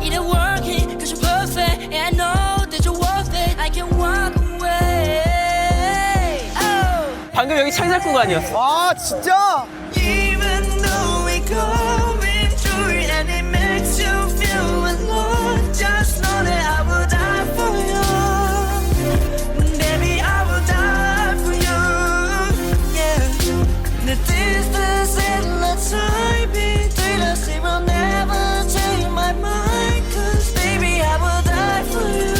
It ain't working 'cause you're perfect, and I know that you're worth it. I can walk away. Oh. 방금 여기 창작 구간이었어. 아 진짜? Even though we're going through it and it makes you feel alone, just know that I will die for you. Baby, I will die for you. Yeah. The distance and the time between us, it will never change my mind. 'Cause baby, I will die for you.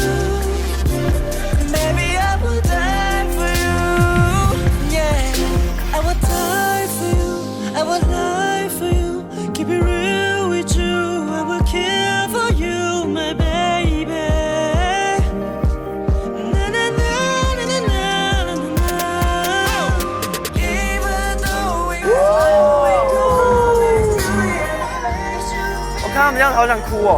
Baby, I will die for you. Yeah. I will die for you. I will lie for you. Keep it real with you. I will care for you, my baby. Na na na na na na na na. Even though we go, 我看他们这样好想哭哦。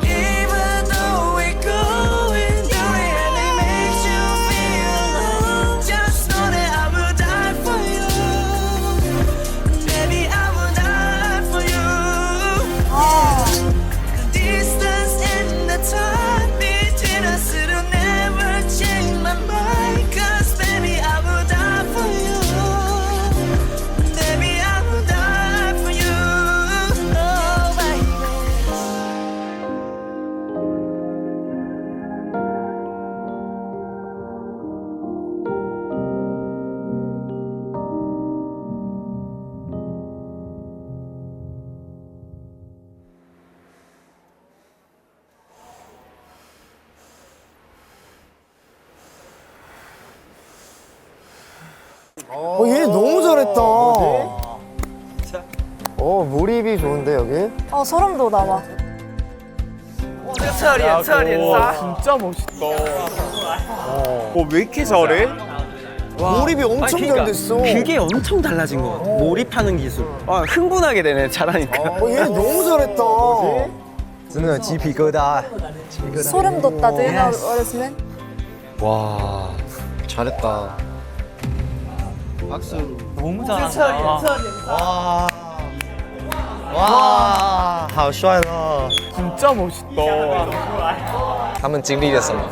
even though we going through it and it makes you feel alone, just know that I will die for you. Baby, I will die for you. The distance and the time between us, it'll never change my mind. 'Cause baby, I will die for you. Baby, I will die for you. Oh, baby. 얘 너무 잘했다. 몰입이 좋은데 여기? 소름 돋아 막. 这个侧脸杀 진짜 멋있다. 왜 이렇게 잘해? 몰입이 엄청 잘 됐어. 그게 엄청 달라진 것 같아. 몰입하는 기술. 아, 흥분하게 되네, 잘하니까. 얘 너무 잘했다. 真的鸡皮疙瘩. 소름 돋다. Do you know what it means? 와, 잘했다. 박수. 너무 잘한다. 와, 好帅了. 진짜 멋있다. 他们经历了什么?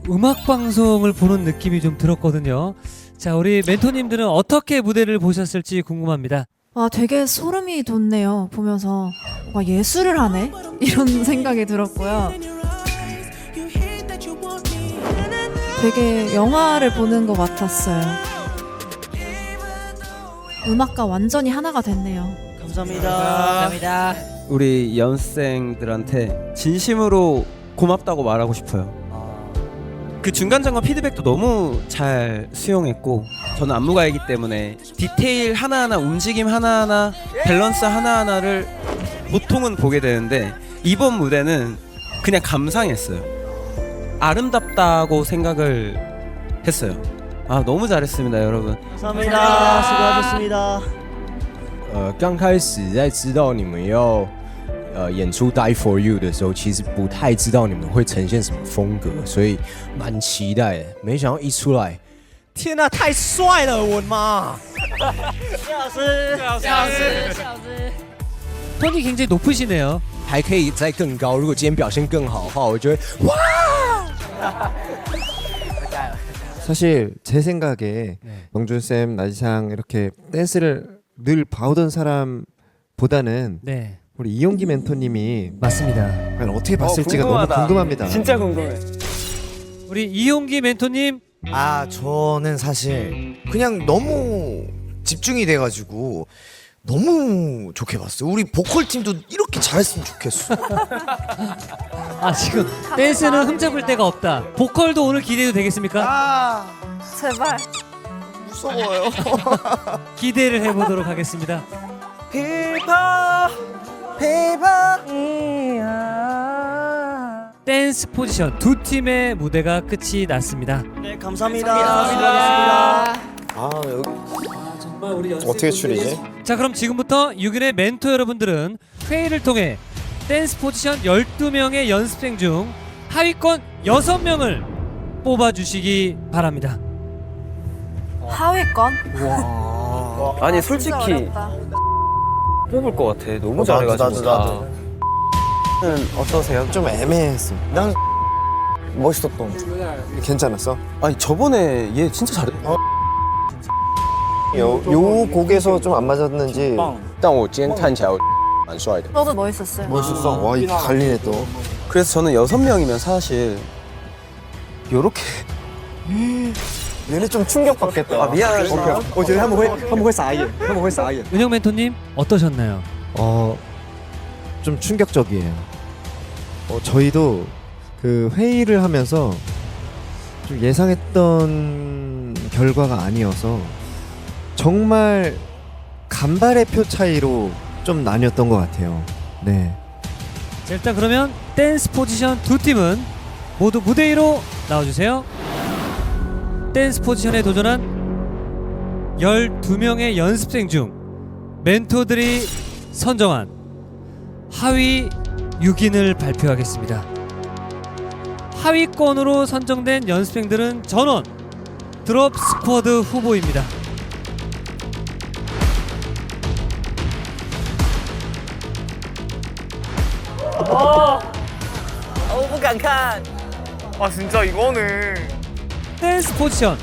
음악 방송을 보는 느낌이 좀 들었거든요. 자, 우리 멘토님들은 어떻게 무대를 보셨을지 궁금합니다. 와, 되게 소름이 돋네요. 보면서 와, 예술을 하네? 이런 생각이 들었고요. 되게 영화를 보는 것 같았어요. 음악과 완전히 하나가 됐네요. 감사합니다. 우리 연습생들한테 진심으로 고맙다고 말하고 싶어요. 그 중간중간 피드백도 너무 잘 수용했고, 저는 안무가이기 때문에 디테일 하나하나, 움직임 하나하나, 밸런스 하나하나를 보통은 보게 되는데 이번 무대는 그냥 감상했어요. 아름답다고 생각을 했어요. 아, 너무 잘했습니다, 여러분. 감사합니다. 수고하셨습니다. 刚开始在知道你们要演出《Die for You》的时候，其实不太知道你们会呈现什么风格，所以蛮期待的。没想到一出来，天哪，太帅了，我的妈！谢老师，谢老师，谢老师。 톤이 굉장히 높으시네요. 还可以再更高。如果今天表现更好的话，我就会哇！ 사실 제 생각에 영준 쌤, 나지상 이렇게 댄스를 늘 봐오던 사람보다는 네. 우리 이용기 멘토님이 맞습니다. 과연 어떻게 봤을지가 너무 궁금합니다. 진짜 궁금해. 우리 이용기 멘토님. 아, 저는 사실 그냥 너무 집중이 돼가지고 너무 좋게 봤어요. 우리 보컬 팀도 이렇게 잘했으면 좋겠어. 아, 지금 댄스는 흠잡을 데가 없다. 보컬도 오늘 기대해도 되겠습니까? 제발. 무서워요. 기대를 해보도록 하겠습니다. 댄스 포지션 두 팀의 무대가 끝이 났습니다. 네, 감사합니다. 아, 여기 정말 우리 어떻게 추리지? 자, 그럼 지금부터 6인의 멘토 여러분들은 회의를 통해 댄스 포지션 12명의 연습생 중 하위권 6명을 뽑아주시기 바랍니다. 하위권? 와. 아니, 솔직히 어렵다. 뽑을 것 같아. 너무 잘해가지고. 나도. 어떠세요? 좀 애매했어. 난 멋있었던. 괜찮았어? 아니, 저번에 얘 진짜 잘해. 요 곡에서 좀 안 맞았는지. 但我今天看起来蛮帅的。 너도 멋있었어요. 멋있었어. 와, 이 갈리네 또. 그래서 저는 6명이면 사실 요렇게 얘네 좀 충격받겠다. 아, 미안.我觉得他们会傻眼，他们会傻眼。 은혁 멘토님 어떠셨나요? 좀 충격적이에요. 저희도 그 회의를 하면서 좀 예상했던 결과가 아니어서 정말 간발의 표 차이로 좀 나뉘었던 것 같아요. 네. 자, 일단 그러면 댄스 포지션 두 팀은 모두 무대 위로 나와주세요. 댄스 포지션에 도전한 12명의 연습생 중 멘토들이 선정한 하위 6인을 발표하겠습니다. 하위권으로 선정된 연습생들은 전원 드롭 스쿼드 후보입니다. 못敢看. 아, 진짜 이거는. 댄스 포지션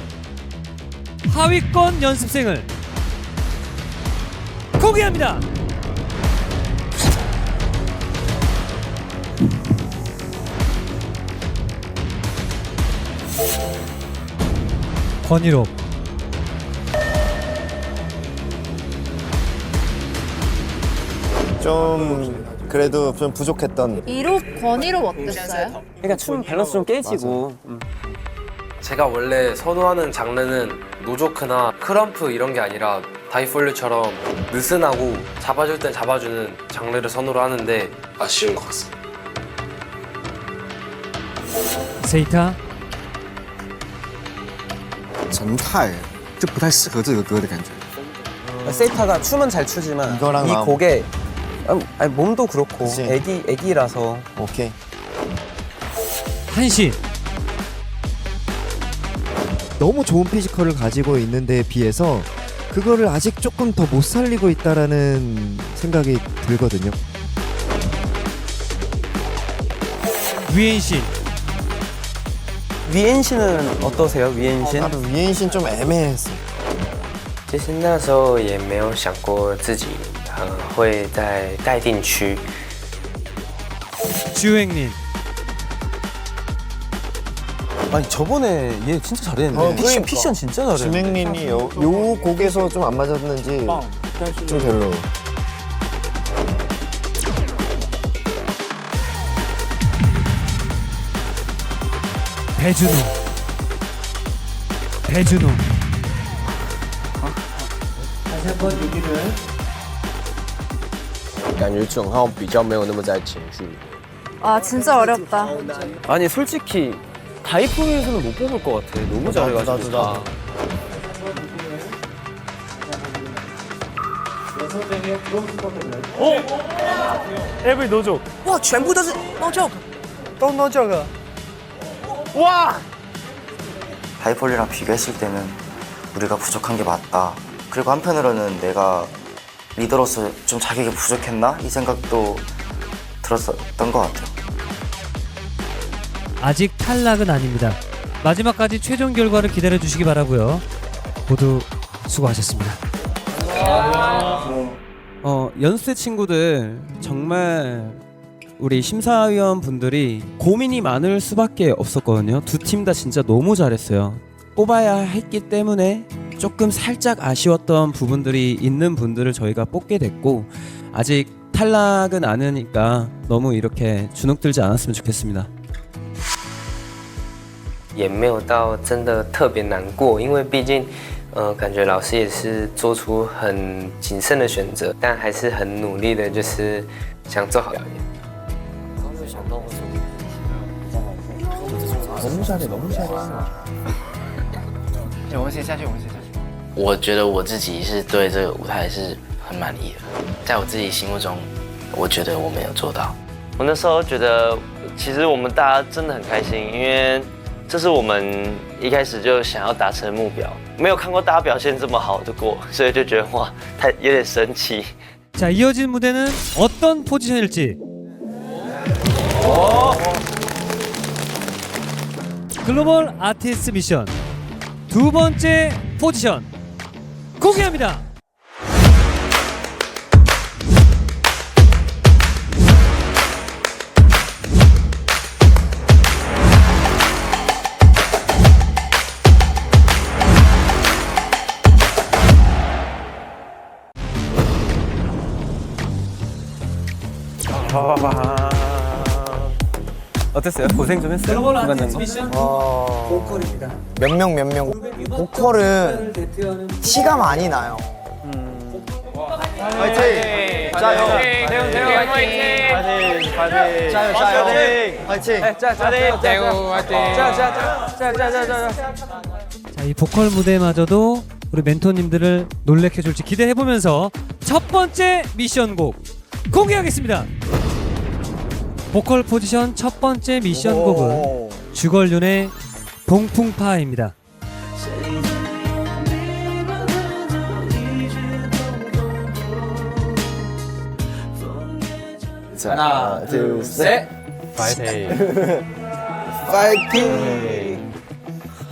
하위권 연습생을 공개합니다. 권희롭, 좀 그래도 좀 부족했던. 이로 권희로 어땠어요? 그러니까 춤 밸런스 좀 깨지고. 제가 원래 선호하는 장르는 노조크나 크럼프 이런 게 아니라 다이폴류처럼 느슨하고 잡아줄 땐 잡아주는 장르를 선호를 하는데 아쉬운 것 같습니다. 세이타 陈泰就不太适合这个歌的感觉。 세이타가 춤은 잘 추지만 이거랑 이 마음. 곡에 아니 몸도 그렇고 애기라서. 오케이. 한신. 너무 좋은 피지컬을 가지고 있는데 비해서 그거를 아직 조금 더 못 살리고 있다라는 생각이 들거든요. 위엔신. 위엔신은 어떠세요? 위엔신? 위엔신 좀 애매했어. 其实那时候也没有想过自己会在待定区。 주행님. 아니 저번에 얘 진짜 잘했는데. 피션 진짜 잘했는데. 주맹린이 요 곡에서 좀 안 맞았는지 좀 별로. 배준호. 感觉准浩比较没有那么在情绪。 아 진짜 어렵다. 아니 솔직히 다이프에서는 못 뽑을 것 같아. 너무 잘해가지고. 나도. Every 노조. 와, 全部都是 no joke. 또 노조가. 와! 다이폴리랑 비교했을 때는 우리가 부족한 게 맞다. 그리고 한편으로는 내가 리더로서 좀 자격이 부족했나? 이 생각도 들었었던 것 같아요. 아직 탈락은 아닙니다. 마지막까지 최종 결과를 기다려 주시기 바라고요. 모두 수고하셨습니다. 연습생 친구들 정말 우리 심사위원 분들이 고민이 많을 수밖에 없었거든요. 두 팀 다 진짜 너무 잘했어요. 뽑아야 했기 때문에 조금 살짝 아쉬웠던 부분들이 있는 분들을 저희가 뽑게 됐고 아직 탈락은 아니니까 너무 이렇게 주눅들지 않았으면 좋겠습니다. 也没有到真的特别难过，因为毕竟，感觉老师也是做出很谨慎的选择，但还是很努力的，就是想做好表演。 너무 잘해. 我们先下去。我觉得我自己是对这个舞台是很满意的，在我自己心目中，我觉得我没有做到。我那时候觉得，其实我们大家真的很开心，因为这是我们一开始就想要达成的目标。没有看过大家表现这么好的过，所以就觉得哇，有点神奇。 자, 이어진 무대는 어떤 포지션일지. 글로벌 아티스트 미션 두 번째 포지션 공개합니다. 어땠어요? 고생 좀 했어요? 글로벌 아티스트 미션 보컬입니다. 몇 명. 보컬은 티가 많이 나요. 화이팅! 짜요! 대웅 화이팅! 짜요! 화이팅! 대웅 화이팅! 자, 이 보컬 무대마저도 우리 멘토님들을 놀래켜줄지 기대해보면서 첫 번째 미션곡 공개하겠습니다. 보컬 포지션 첫 번째 미션곡은 주걸윤의 동풍파입니다. 하나, 둘, 셋! 파이팅! 파이팅!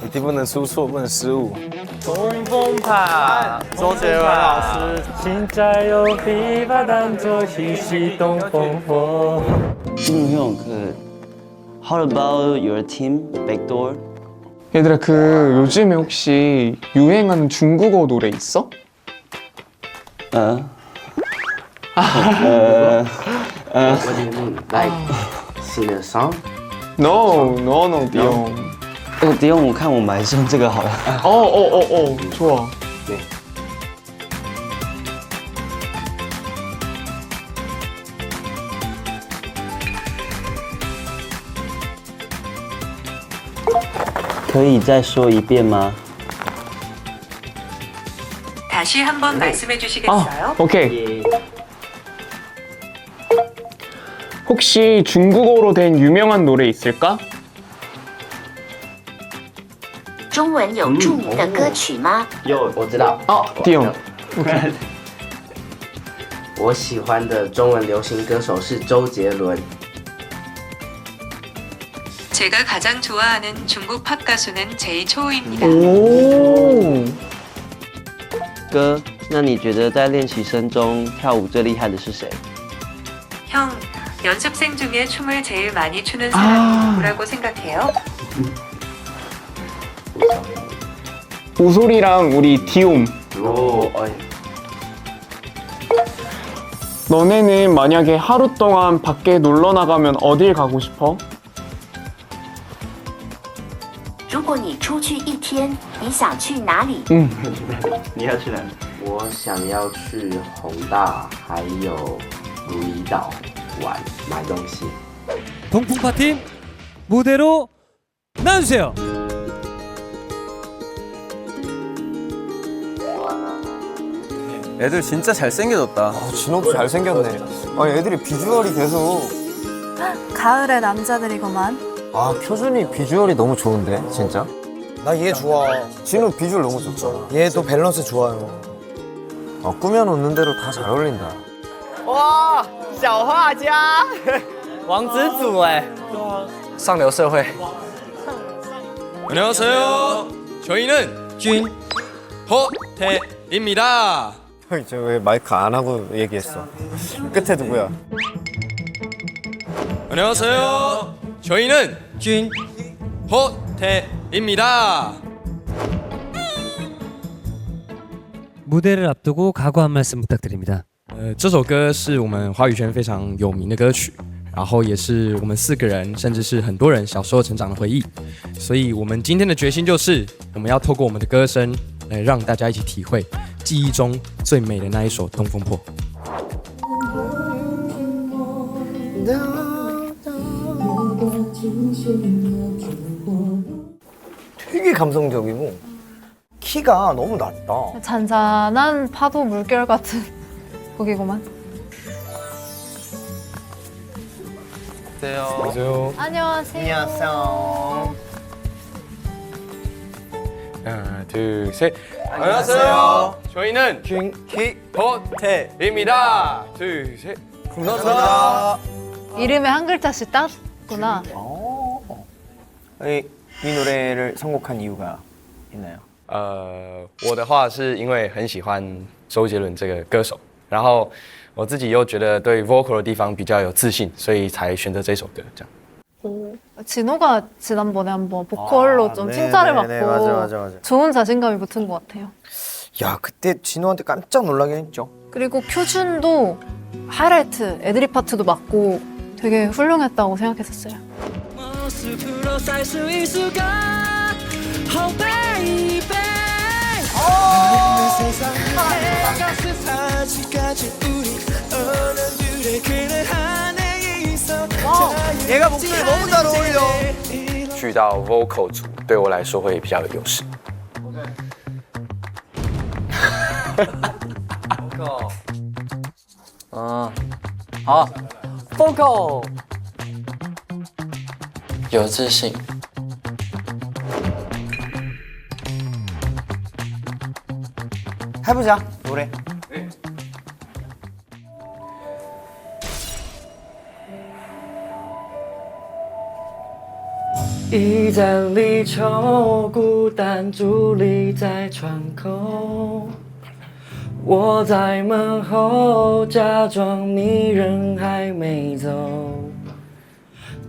一定不能输错，不能失误。东风帕，周杰伦老师，请加油，比巴当作嬉戏东风破。 형, how about your team, Backdoor? 얘들아 요즘에 혹시 유행하는 중국어 노래 있어? What do you mean? Like sing a song? No, 디용. 디용, 我看我买送这个好了。 좋아. 네.可以再说一遍吗？ 다시 한번 말씀해 주시겠어요? 오케이. 혹시 중국어로 된 유명한 노래 있을까? 中文有著名的歌曲吗？有，我知道。디옹. 我喜欢的中文流行歌手是周杰伦。 제가 가장 좋아하는 중국 팝 가수는 제이초우입니다. 哥，那你觉得在练习生中跳舞最厉害的是谁？ 형, 연습생 중에 춤을 제일 많이 추는 사람이 누구라고 생각해요? 우솔이랑 우리 디옴. 너네는 만약에 하루 동안 밖에 놀러 나가면 어딜 가고 싶어? 如果你出去一天，你想去哪里？你要去哪里？我想要去弘大，还有如意岛玩买东西。 동풍파 팀 무대로 나와주세요. 애들 진짜 잘생겨졌다. 진호도 잘생겼네. 아니 애들이 비주얼이 계속. 가을의 남자들이구만. 아 표준이 비주얼이 너무 좋은데 진짜. 나 얘 좋아. 진호 비주얼 너무 좋죠. 얘도 밸런스 좋아요. 꾸며놓는 대로 다 잘 어울린다. 와, 小画家，王子组哎，上流社会。 안녕하세요. 저희는 준호태입니다. 저 왜 마이크 안 하고 얘기했어? 끝에 누구야? 안녕하세요. 저희는 준호태입니다. 무대를 앞두고 각오 한 말씀 부탁드립니다. 这首歌是我们华语圈非常有名的歌曲，然后也是我们4个人，甚至是很多人小时候成长的回忆。所以我们今天的决心就是，我们要透过我们的歌声来让大家一起体会记忆中最美的那一首《东风破》。 되게 감성적이고 키가 너무 낮다. 잔잔한 파도 물결 같은 곡이구만. 안녕하세요. 안녕하세요. 하나, 둘, 셋. 안녕하세요. 저희는 준호태입니다. 둘, 셋. 감사합니다. 이름에 한 글자씩 땄구나. 이 노래를 선곡한 이유가 있나요? 我的话是因为很喜欢周杰伦这个歌手，然后我自己又觉得对 vocal 的地方比较有自信，所以才选择这首歌这样。 진호가 지난번에 한번 보컬로 좀 칭찬을 받고 맞아. 좋은 자신감이 붙은 것 같아요. 야 그때 진호한테 깜짝 놀라긴 했죠. 그리고 표준도 하이라이트, 애드립 파트도 맡고 되게 훌륭했다고 생각했었어요. 얘가 목소리 너무 잘 어울려. 去到 vocal 组对我来说会比较有优势。好 ，vocal 有自信。 해보자 노래.一盏离愁，孤单伫立在窗口。我在门后，假装你人还没走。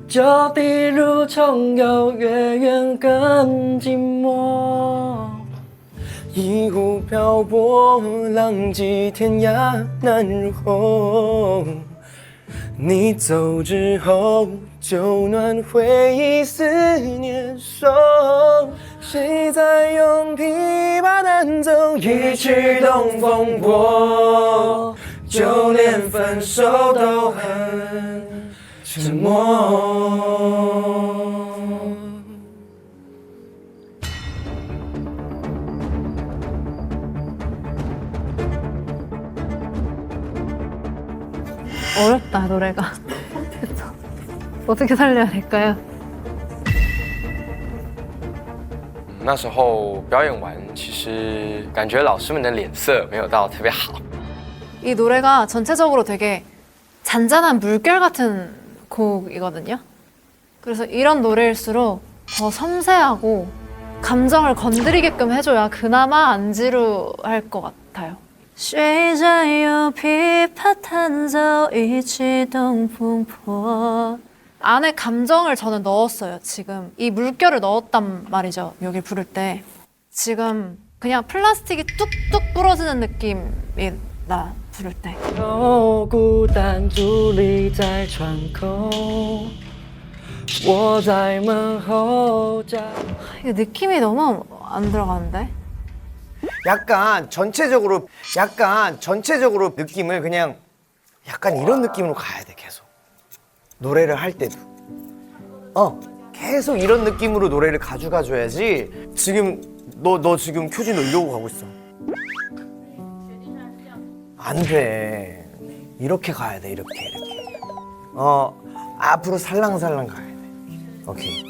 就地如重游，越远更寂寞。一壶漂泊，浪迹天涯难入喉。你走之后，就暖回忆思念手。谁在用琵琶弹奏一曲东风破？就连分手都很沉默。 어렵다 노래가. 어떻게 살려야 될까요? 那时候表演完，其实感觉老师们的脸色没有到特别好。 이 노래가 전체적으로 되게 잔잔한 물결 같은 곡이거든요. 그래서 이런 노래일수록 더 섬세하고 감정을 건드리게끔 해줘야 그나마 안 지루할 것 같아요. 睡着有琵琶弹奏一曲东风破 안에 감정을 저는 넣었어요. 지금 이 물결을 넣었단 말이죠. 여기 부를 때 지금 그냥 플라스틱이 뚝뚝 부러지는 느낌이 나 부를 때. 孤单伫立在窗口，我在门后站。 이게 느낌이 너무 안 들어가는데? 약간 전체적으로 느낌을 그냥 약간 이런 느낌으로 가야 돼. 계속 노래를 할 때도 계속 이런 느낌으로 노래를 가져가줘야지. 지금 너 지금 큐진 너 이러고 가고 있어. 안 돼. 이렇게 가야 돼. 이렇게 앞으로 살랑살랑 가야 돼. 오케이.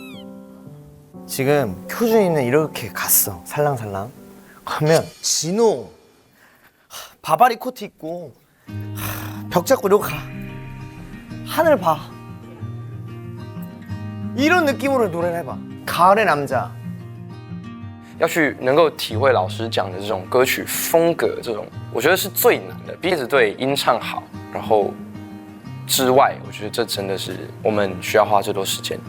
지금 큐준이는 이렇게 갔어. 살랑살랑. 그러면 진호 바바리 코트 입고 벽 잡고 이러고 가. 하늘 봐. 이런 느낌으로 노래를 해봐. 가을의 남자. 要去能够体会老师讲的这种歌曲风格，这种我觉得是最难的。鼻子对音唱好，然后之外，我觉得这真的是我们需要花最多时间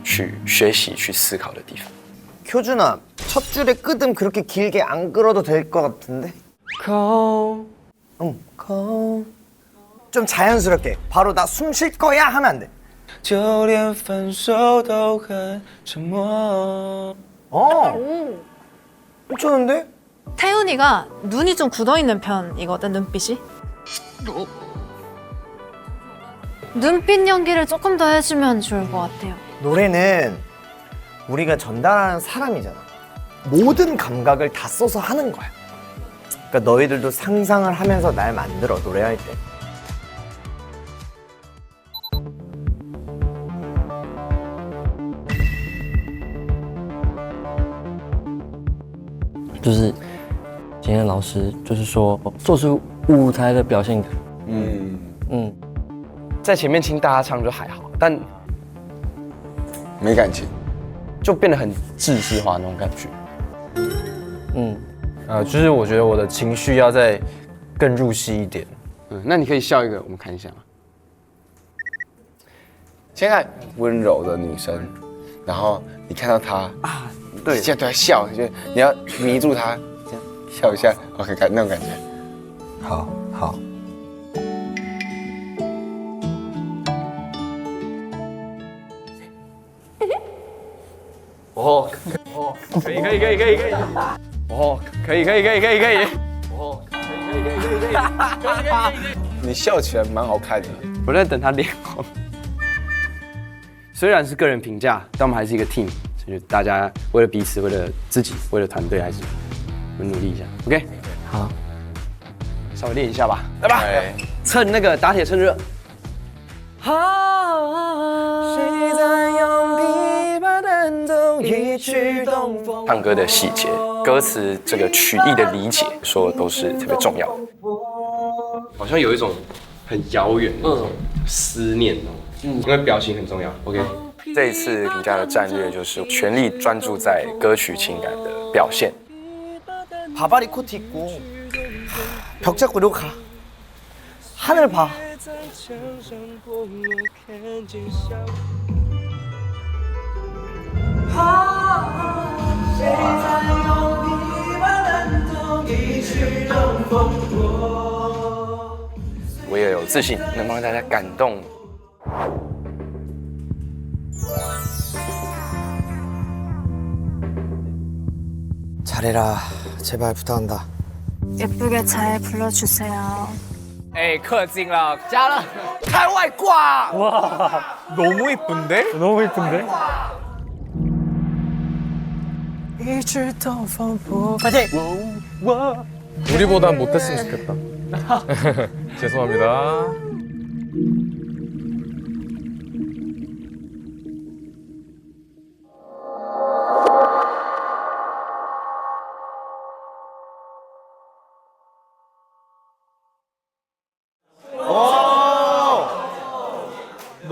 去学习、去思考的地方。 효준아, 첫 줄의 끄듬 그렇게 길게 안 끌어도 될 것 같은데? 좀 자연스럽게 바로 나 숨 쉴 거야 하면 안 돼. 就连分手都很沉默。 괜찮은데? 태훈이가 눈이 좀 굳어있는 편이거든, 눈빛이. 눈빛 연기를 조금 더 해주면 좋을 것 같아요. 노래는 우리가 전달하는 사람이잖아. 모든 감각을 다 써서 하는 거야. 그러니까 너희들도 상상을 하면서 날 만들어, 노래할 때.就是今天老师就是说做出舞台的表现。在前面听大家唱就还好，但没感情，就变得很制式化那种感觉。就是我觉得我的情绪要再更入戏一点。那你可以笑一个，我们看一下吗？先看温柔的女生，然后你看到她对，现在对她笑，就你要迷住她，这样笑一下 ，OK， 那种感觉。好。可以。你笑起来蛮好看的。我在等他脸红。虽然是个人评价，但我们还是一个 team， 所以大家为了彼此，为了自己，为了团队，还是我们努力一下。OK， 好，稍微练一下吧，来吧，趁那个打铁趁热。唱歌的细节，歌词这个曲意的理解，说都是特别重要的。好像有一种很遥远的那种思念哦，因为表情很重要。OK， 这一次评价的战略就是全力专注在歌曲情感的表现。 바바리 코트 입고 벽 잡고 이러고 가. 하늘 봐. 我也有自信能帮大家感动。 잘해라. 제발 부탁한다. 예쁘게 잘 불러주세요. 哎，氪金了，加了，开外挂！ 와, 너무 이쁜데? 너무 이쁜데? 파이팅! 우리보단 못했으면 좋겠다. 죄송합니다.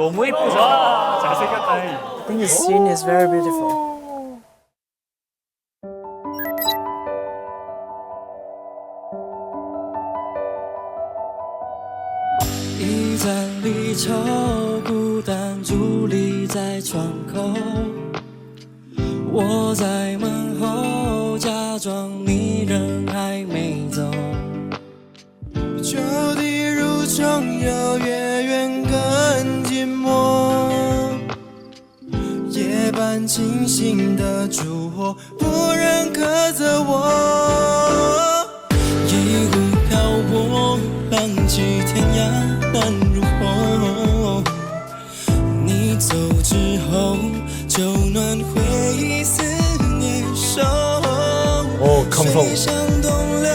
너무 예쁘잖아. 잘생겼다. I think the scene is very beautiful.一盏离愁，孤单伫立在窗口。我在门后，假装你人还没走。就地如重游，越远更寂寞。夜半清醒的烛火，不忍苛责我。一壶漂泊，浪迹天涯难入喉。你走之后，就暖回忆思念手。谁想东流，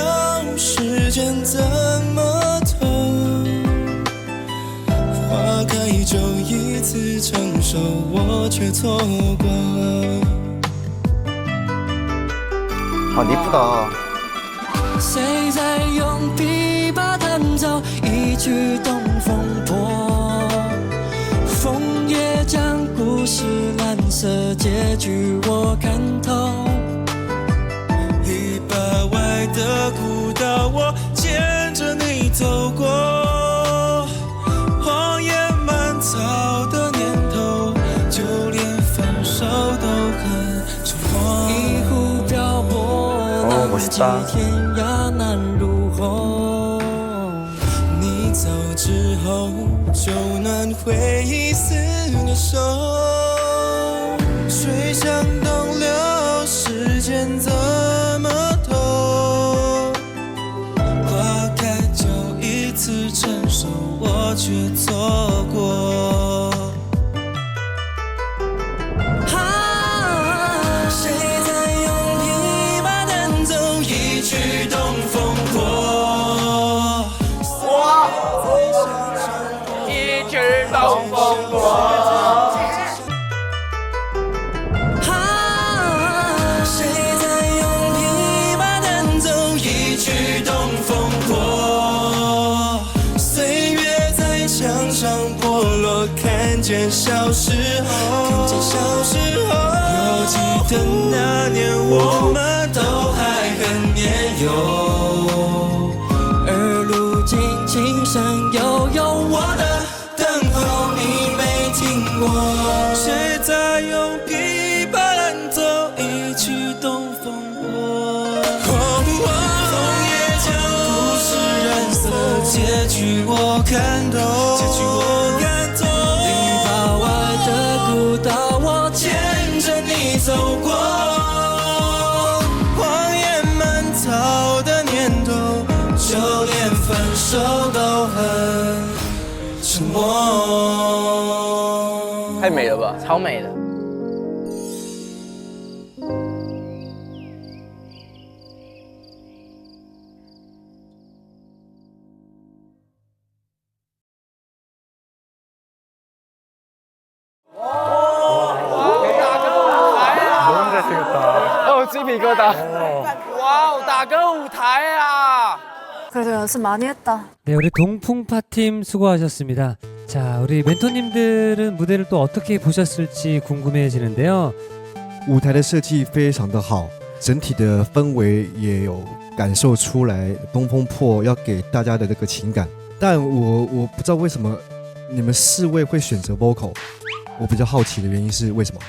时间怎么透？花开就一次成熟，我却错过。好离谱的。谁在用琵琶弹奏一曲东风破？枫叶将故事蓝色结局我看透。100外的古道，我牵着你走过。荒野蔓草的年头，就连分手都很触摸。一壶漂泊，浪迹天涯难入喉。你走之后，就暖回忆思念手。水向东流，时间怎么透？花开就一次成熟，我却错过。谁在用琵琶弹奏一曲东风破？一曲东风破。谁在用琵琶弹奏一曲东风破？岁月在墙上剥落，看见小时候。犹记得那年我们都还很年幼，而如今琴声悠悠，我的等候你没听过。谁在用琵琶弹奏一曲东风破？枫叶将故事染色，结局我看透。100外的古道，我牵着你走过。荒野蔓草的年头，就连分手都很沉默。太美了吧，超美的。鸡皮疙瘩。와우, 나가舞台啊. 그래도 연습 많이 했다. 네, 우리 동풍파 팀 수고하셨습니다. 자, 우리 멘토님들은 무대를 또 어떻게 보셨을지 궁금해지는데요. 舞台的设计非常的好，整体的氛围也有感受出来，东风破要给大家的这个情感。但我不知道为什么你们4位会选择 vocal， 我比较好奇的原因是为什么？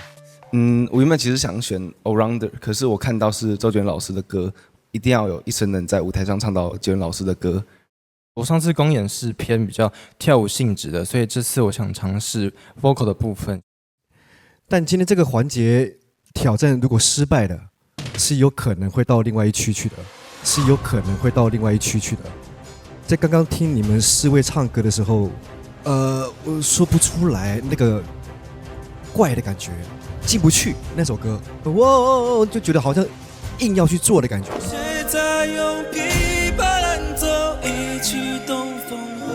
我原本其实想选 Allrounder， 可是我看到是周杰伦老师的歌，一定要有一生能在舞台上唱到杰伦老师的歌。我上次公演是偏比较跳舞性质的，所以这次我想尝试 vocal 的部分。但今天这个环节挑战如果失败了，是有可能会到另外一区去的，在刚刚听你们4位唱歌的时候，我说不出来那个怪的感觉。进不去那首歌，哇，就觉得好像硬要去做的感觉。谁在用琵琶弹奏一曲东风破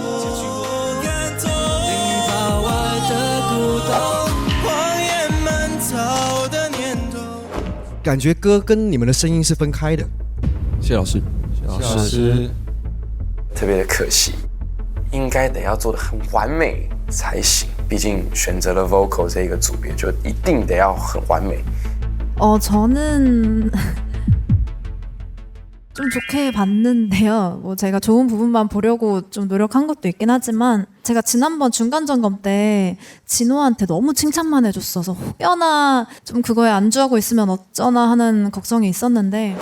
？100外的古道，荒野蔓草的年头。感觉歌跟你们的声音是分开的。谢谢老师，谢老师。特别的可惜，应该得要做得很完美才行。毕竟选择了 vocal 这一个组别，就一定得要很完美。 저는 좀 좋게 봤는데요. 뭐 제가 좋은 부분만 보려고 좀 노력한 것도 있긴 하지만 제가 지난번 중간 점검 때 진호한테 너무 칭찬만 해줬어서 혹여나 좀 그거에 안주하고 있으면 어쩌나 하는 걱정이 있었는데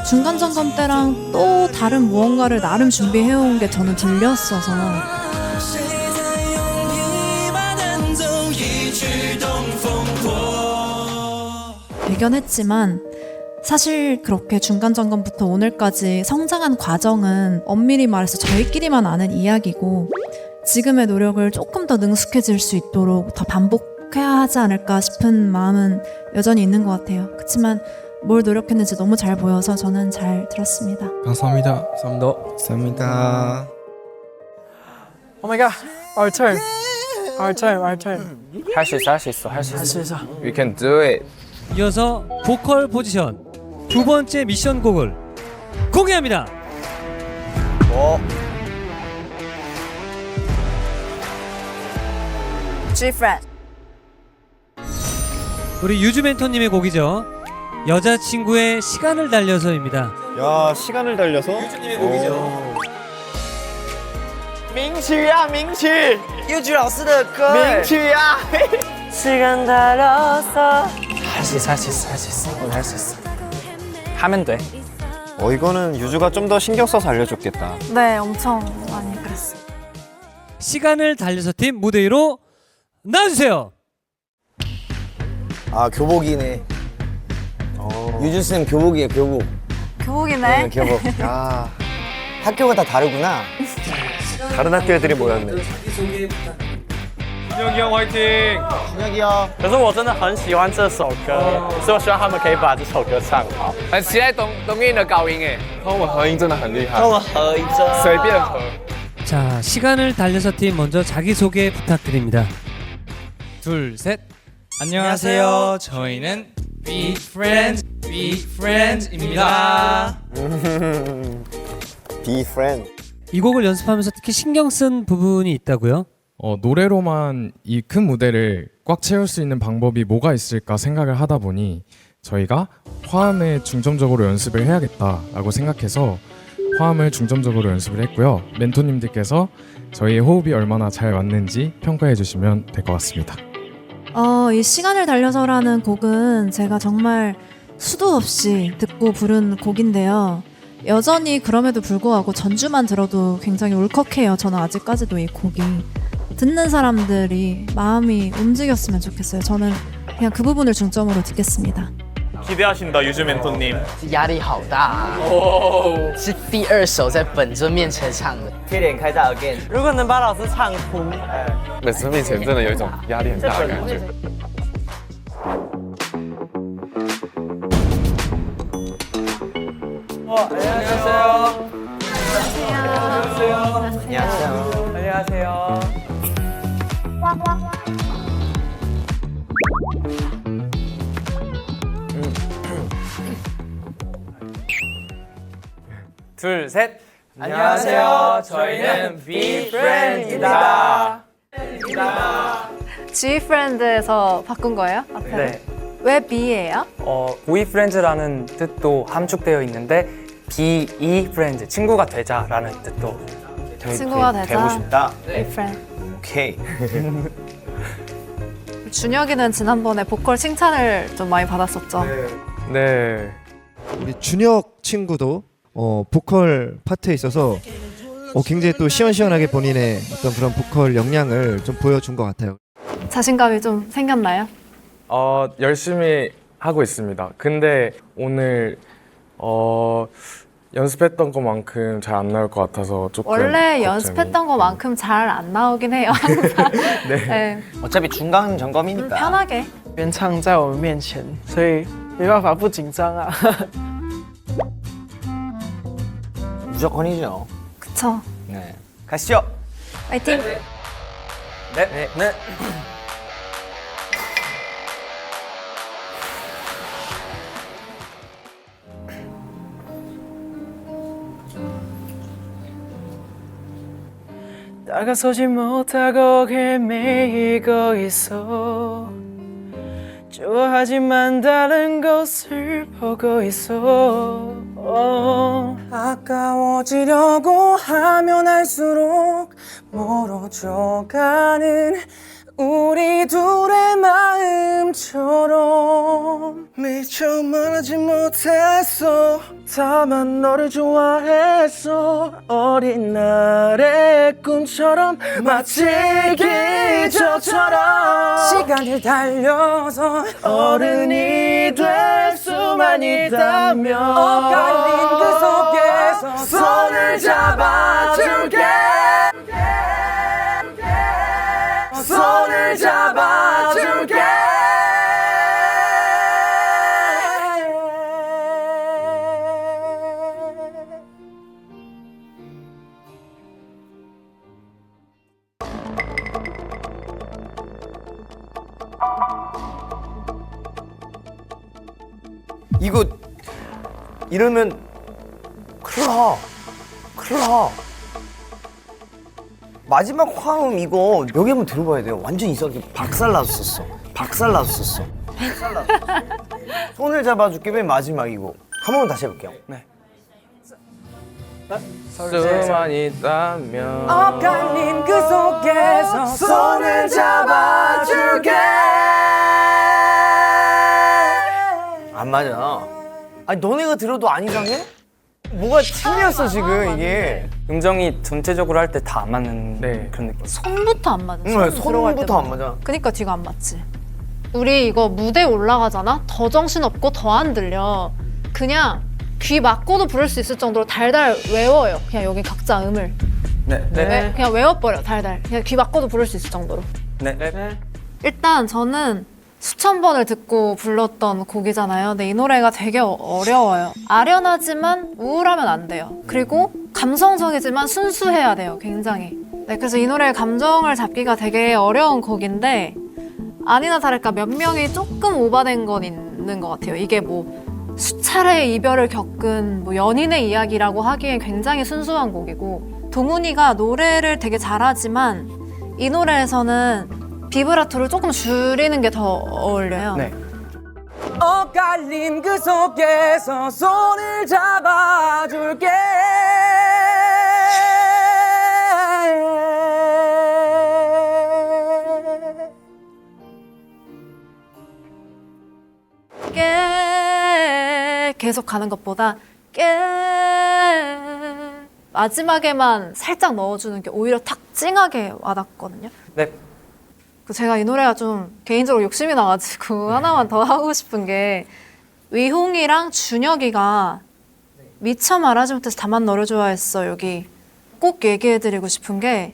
중간 점검 때랑 또 다른 무언가를 나름 준비해온 게 저는 들렸어서 발견했지만 사실 그렇게 중간 점검부터 오늘까지 성장한 과정은 엄밀히 말해서 저희끼리만 아는 이야기고 지금의 노력을 조금 더 능숙해질 수 있도록 더 반복해야 하지 않을까 싶은 마음은 여전히 있는 것 같아요. 그렇지만 뭘 노력했는지 너무 잘 보여서 저는 잘 들었습니다. 감사합니다. 감사합니다. Oh my god, our turn. Our turn, our turn. 할 수 있어, 할 수 있어, 할 수 있어. We can do it. 이어서 보컬 포지션 두 번째 미션 곡을 공개합니다. G-Friend. 우리 유주 멘토님의 곡이죠. 여자친구의 시간을 달려서입니다. 야, 시간을 달려서? 유주님의 곡이죠. 名曲啊，名曲，YUJU老师的歌，名曲啊。 시간 달려서. 할 수 있어, 할 수 있어, 할 수 있어. 우리 할 수 있어. 하면 돼. 이거는 유주가 좀 더 신경 써서 알려줬겠다. 네, 엄청 많이 그랬어요. 시간을 달려서 팀 무대 위로 나와주세요. 아, 교복이네. 유주 쌤 교복이에요, 교복. 교복이네. 교복. 아, 학교가 다 다르구나. 다른 학교 애들이 모였네. 준혁이 형 화이팅! 준혁이 형.可是我真的很喜欢这首歌，所以我希望他们可以把这首歌唱好。很期待东印的高音哎，和我们合音真的很厉害。跟我合一阵，随便合。 자, 시간을 달려서 팀 먼저 자기소개 부탁드립니다. 둘, 셋. 안녕하세요. 저희는 BeFriends입니다. BeFriend. 이 곡을 연습하면서 특히 신경 쓴 부분이 있다고요? 노래로만 이 큰 무대를 꽉 채울 수 있는 방법이 뭐가 있을까 생각을 하다 보니 저희가 화음에 중점적으로 연습을 해야겠다라고 생각해서 화음을 중점적으로 연습을 했고요. 멘토님들께서 저희의 호흡이 얼마나 잘 맞는지 평가해 주시면 될 것 같습니다. 이 시간을 달려서라는 곡은 제가 정말 수도 없이 듣고 부른 곡인데요. 여전히 그럼에도 불구하고 전주만 들어도 굉장히 울컥해요. 저는 아직까지도 이 곡이. 듣는 사람들이 마음이 움직였으면 좋겠어요. 저는 그냥 그 부분을 중점으로 듣겠습니다. 기대하신다, 유주 멘토님. 压力好大，是第2首在本尊面前唱的。贴脸开大 again。如果能把老师唱哭，本身面前真的有一种压力很大的感觉。 안녕하세요. 안녕하세요. 안녕하세요. 둘, 셋. 안녕하세요. 저희는 BeFriend입니다. G-Friend에서 바꾼 거예요? 앞에? 네. 왜 B예요? 보이프렌즈라는 뜻도 함축되어 있는데 BeFriends, 친구가 되자라는 뜻도 친구가 되자. 되고 싶다. BeFriend. 오케이. 준혁이는 지난번에 보컬 칭찬을 좀 많이 받았었죠. 네. 우리 준혁 친구도 보컬 파트에 있어서 굉장히 또 시원시원하게 본인의 어떤 그런 보컬 역량을 좀 보여준 것 같아요. 자신감이 좀 생겼나요? 열심히 하고 있습니다. 근데 오늘 연습했던 것만큼 잘 안 나올 것 같아서 조금 원래 걱정이. 연습했던 것만큼 잘 안 나오긴 해요. 항상. 네. 어차피 중간 점검이니까. 편하게. 原唱在我们面前，所以没办法不紧张啊。 무조건이죠. 그쵸. 네. 가시죠. 화이팅! 네. 네. 다가서지 못하고 헤매이고 있어 좋아하지만 다른 것을 보고 있어 아까워지려고 하면 할수록 멀어져가는 우리 둘의 마음처럼 미처 말하지 못했어 다만 너를 좋아했어 어린 날의 꿈처럼 마치 기적처럼 시간을 달려서 어른이 될 수만 있다면 엇갈린 그 속에서 손을 잡아줄게 손을 잡아줄게 이거 이러면 큰일 나. 마지막 화음 이거 여기 한번 들어봐야 돼요. 완전 이상하게 박살났었어. 손을 잡아줄게 맨 마지막이고. 한 번 다시 해볼게요. 네. 수만 있다면 엇갈린 그 속에서 손을 잡아줄게 안 맞아. 아니 너네가 들어도 안 이상해? 뭐가 틀렸어 지금 이게. 음정이 전체적으로 할 때 다 안 맞는 그런 느낌. 손부터 안 맞아. 손부터 안 맞아. 그니까 뒤가 안 맞지. 우리 이거 무대에 올라가잖아? 더 정신없고 더 안 들려. 그냥 귀 막고도 부를 수 있을 정도로 달달 외워요. 그냥 여기 각자 음을. 네. 그냥 외워버려, 달달. 그냥 귀 막고도 부를 수 있을 정도로. 네. 일단 저는 수천 번을 듣고 불렀던 곡이잖아요. 근데 이 노래가 되게 어려워요. 아련하지만 우울하면 안 돼요. 그리고 감성적이지만 순수해야 돼요, 굉장히. 네, 그래서 이 노래의 감정을 잡기가 되게 어려운 곡인데 아니나 다를까 몇 명이 조금 오바된 건 있는 것 같아요. 이게 뭐 수차례의 이별을 겪은 뭐 연인의 이야기라고 하기엔 굉장히 순수한 곡이고 동훈이가 노래를 되게 잘하지만 이 노래에서는 비브라토를 조금 줄이는 게 더 어울려요. 네. 엇갈린 그 속에서 손을 잡아줄게 계속 가는 것보다 마지막에만 살짝 넣어주는 게 오히려 탁 찡하게 와닿거든요. 네. 제가 이 노래가 좀 개인적으로 욕심이 나가지고 하나만 더 하고 싶은 게 위홍이랑 준혁이가 미처 말하지 못해서 다만 너를 좋아했어 여기 꼭 얘기해드리고 싶은 게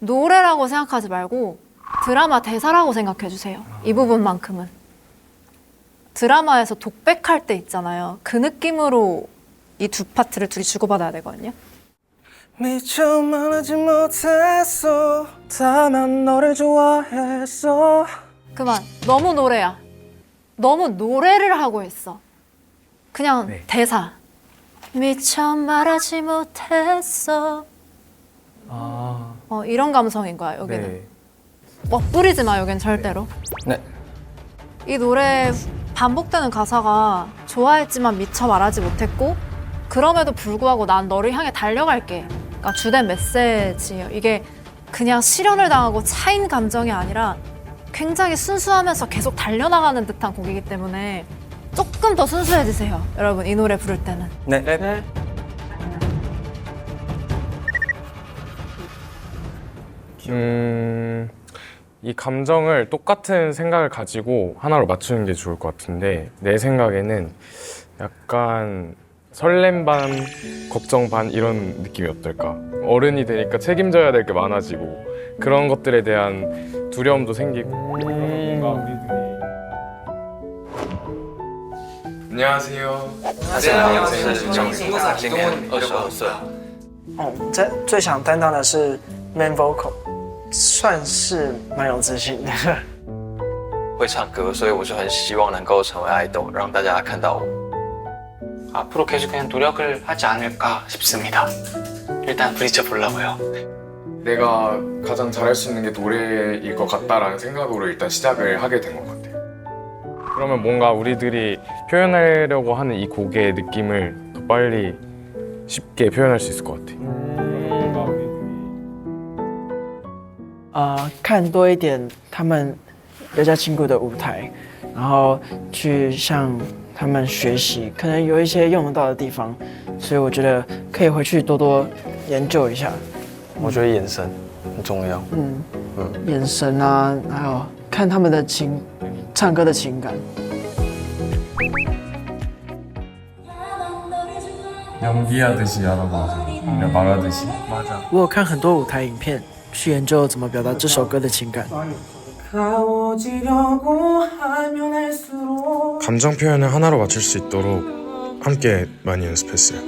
노래라고 생각하지 말고 드라마 대사라고 생각해주세요. 이 부분만큼은. 드라마에서 독백할 때 있잖아요. 그 느낌으로 이 두 파트를 둘이 주고받아야 되거든요. 미처 말하지 못했어 다만 너를 좋아했어 그만. 너무 노래야. 너무 노래를 하고 있어. 그냥 대사. 미처 말하지 못했어. 이런 감성인 거야 여기는. 뿌리지 마 여긴 절대로. 네. 이 노래 반복되는 가사가 좋아했지만 미처 말하지 못했고 그럼에도 불구하고 난 너를 향해 달려갈게. 그러니까 주된 메시지예요. 이게 그냥 실현을 당하고 차인 감정이 아니라 굉장히 순수하면서 계속 달려나가는 듯한 곡이기 때문에 조금 더 순수해지세요. 여러분 이 노래 부를 때는. 네. 이 감정을 똑같은 생각을 가지고 하나로 맞추는 게 좋을 것 같은데 내 생각에는 약간 설렘 반, 걱정 반 이런 느낌이 어떨까? 어른이 되니까 책임져야 될 게 많아지고 그런 것들에 대한 두려움도 생기고 뭔가 우리들이 안녕하세요.最想担当的是 main vocal， 算是蛮有自信的。会唱歌，所以我就很希望能够成为아이돌，让大家看到我。 앞으로 계속 그냥 노력을 하지 않을까 싶습니다. 일단 부딪혀 보려고요. 내가 가장 잘할 수 있는 게 노래일 것 같다라는 생각으로 일단 시작을 하게 된 것 같아요. 그러면 뭔가 우리들이 표현하려고 하는 이 곡의 느낌을 더 빨리 쉽게 표현할 수 있을 것 같아. 看多一点他们有家亲故的舞台，然后去向他们学习，可能有一些用得到的地方，所以我觉得可以回去多多研究一下。我觉得眼神很重要。眼神啊，还有看他们的唱歌的情感。 연기하듯이 알아봐. 그냥 말하듯이. 맞아. 我有看很多舞台影片，去研究怎么表达这首歌的情感。 감정 표현을 하나로 맞출 수 있도록 함께 많이 연습했어요.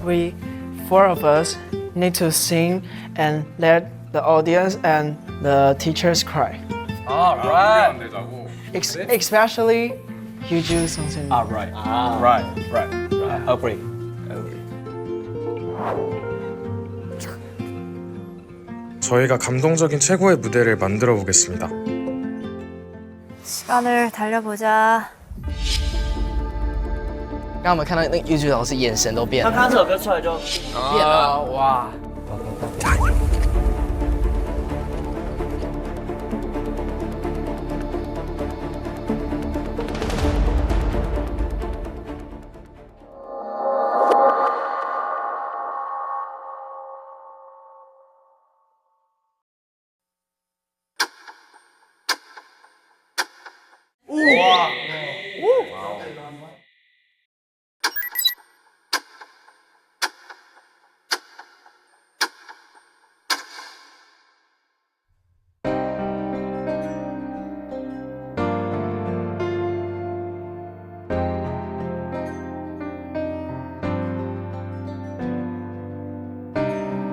We, four of us, need to sing and let the audience and the teachers cry. Alright. Especially YUJU something. Right. Agree. 저희가 감동적인 최고의 무대를 만들어 보겠습니다. 시간을 달려보자. 刚刚我们看到那个 YUJU 老师眼神都变了。他看这首歌出来就变了，哇！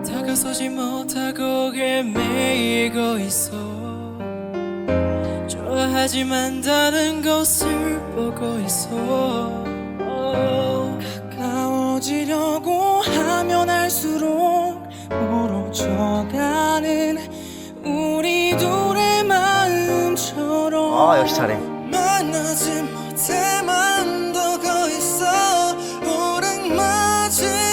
다가서지 못하고 헤매이고 있어 좋아하지만 다른 것을 보고 있어 가까워지려고 하면 할수록 멀어져가는 우리 둘의 마음처럼 역시 잘해. 만나지 못해 만들고 있어 오랑맞은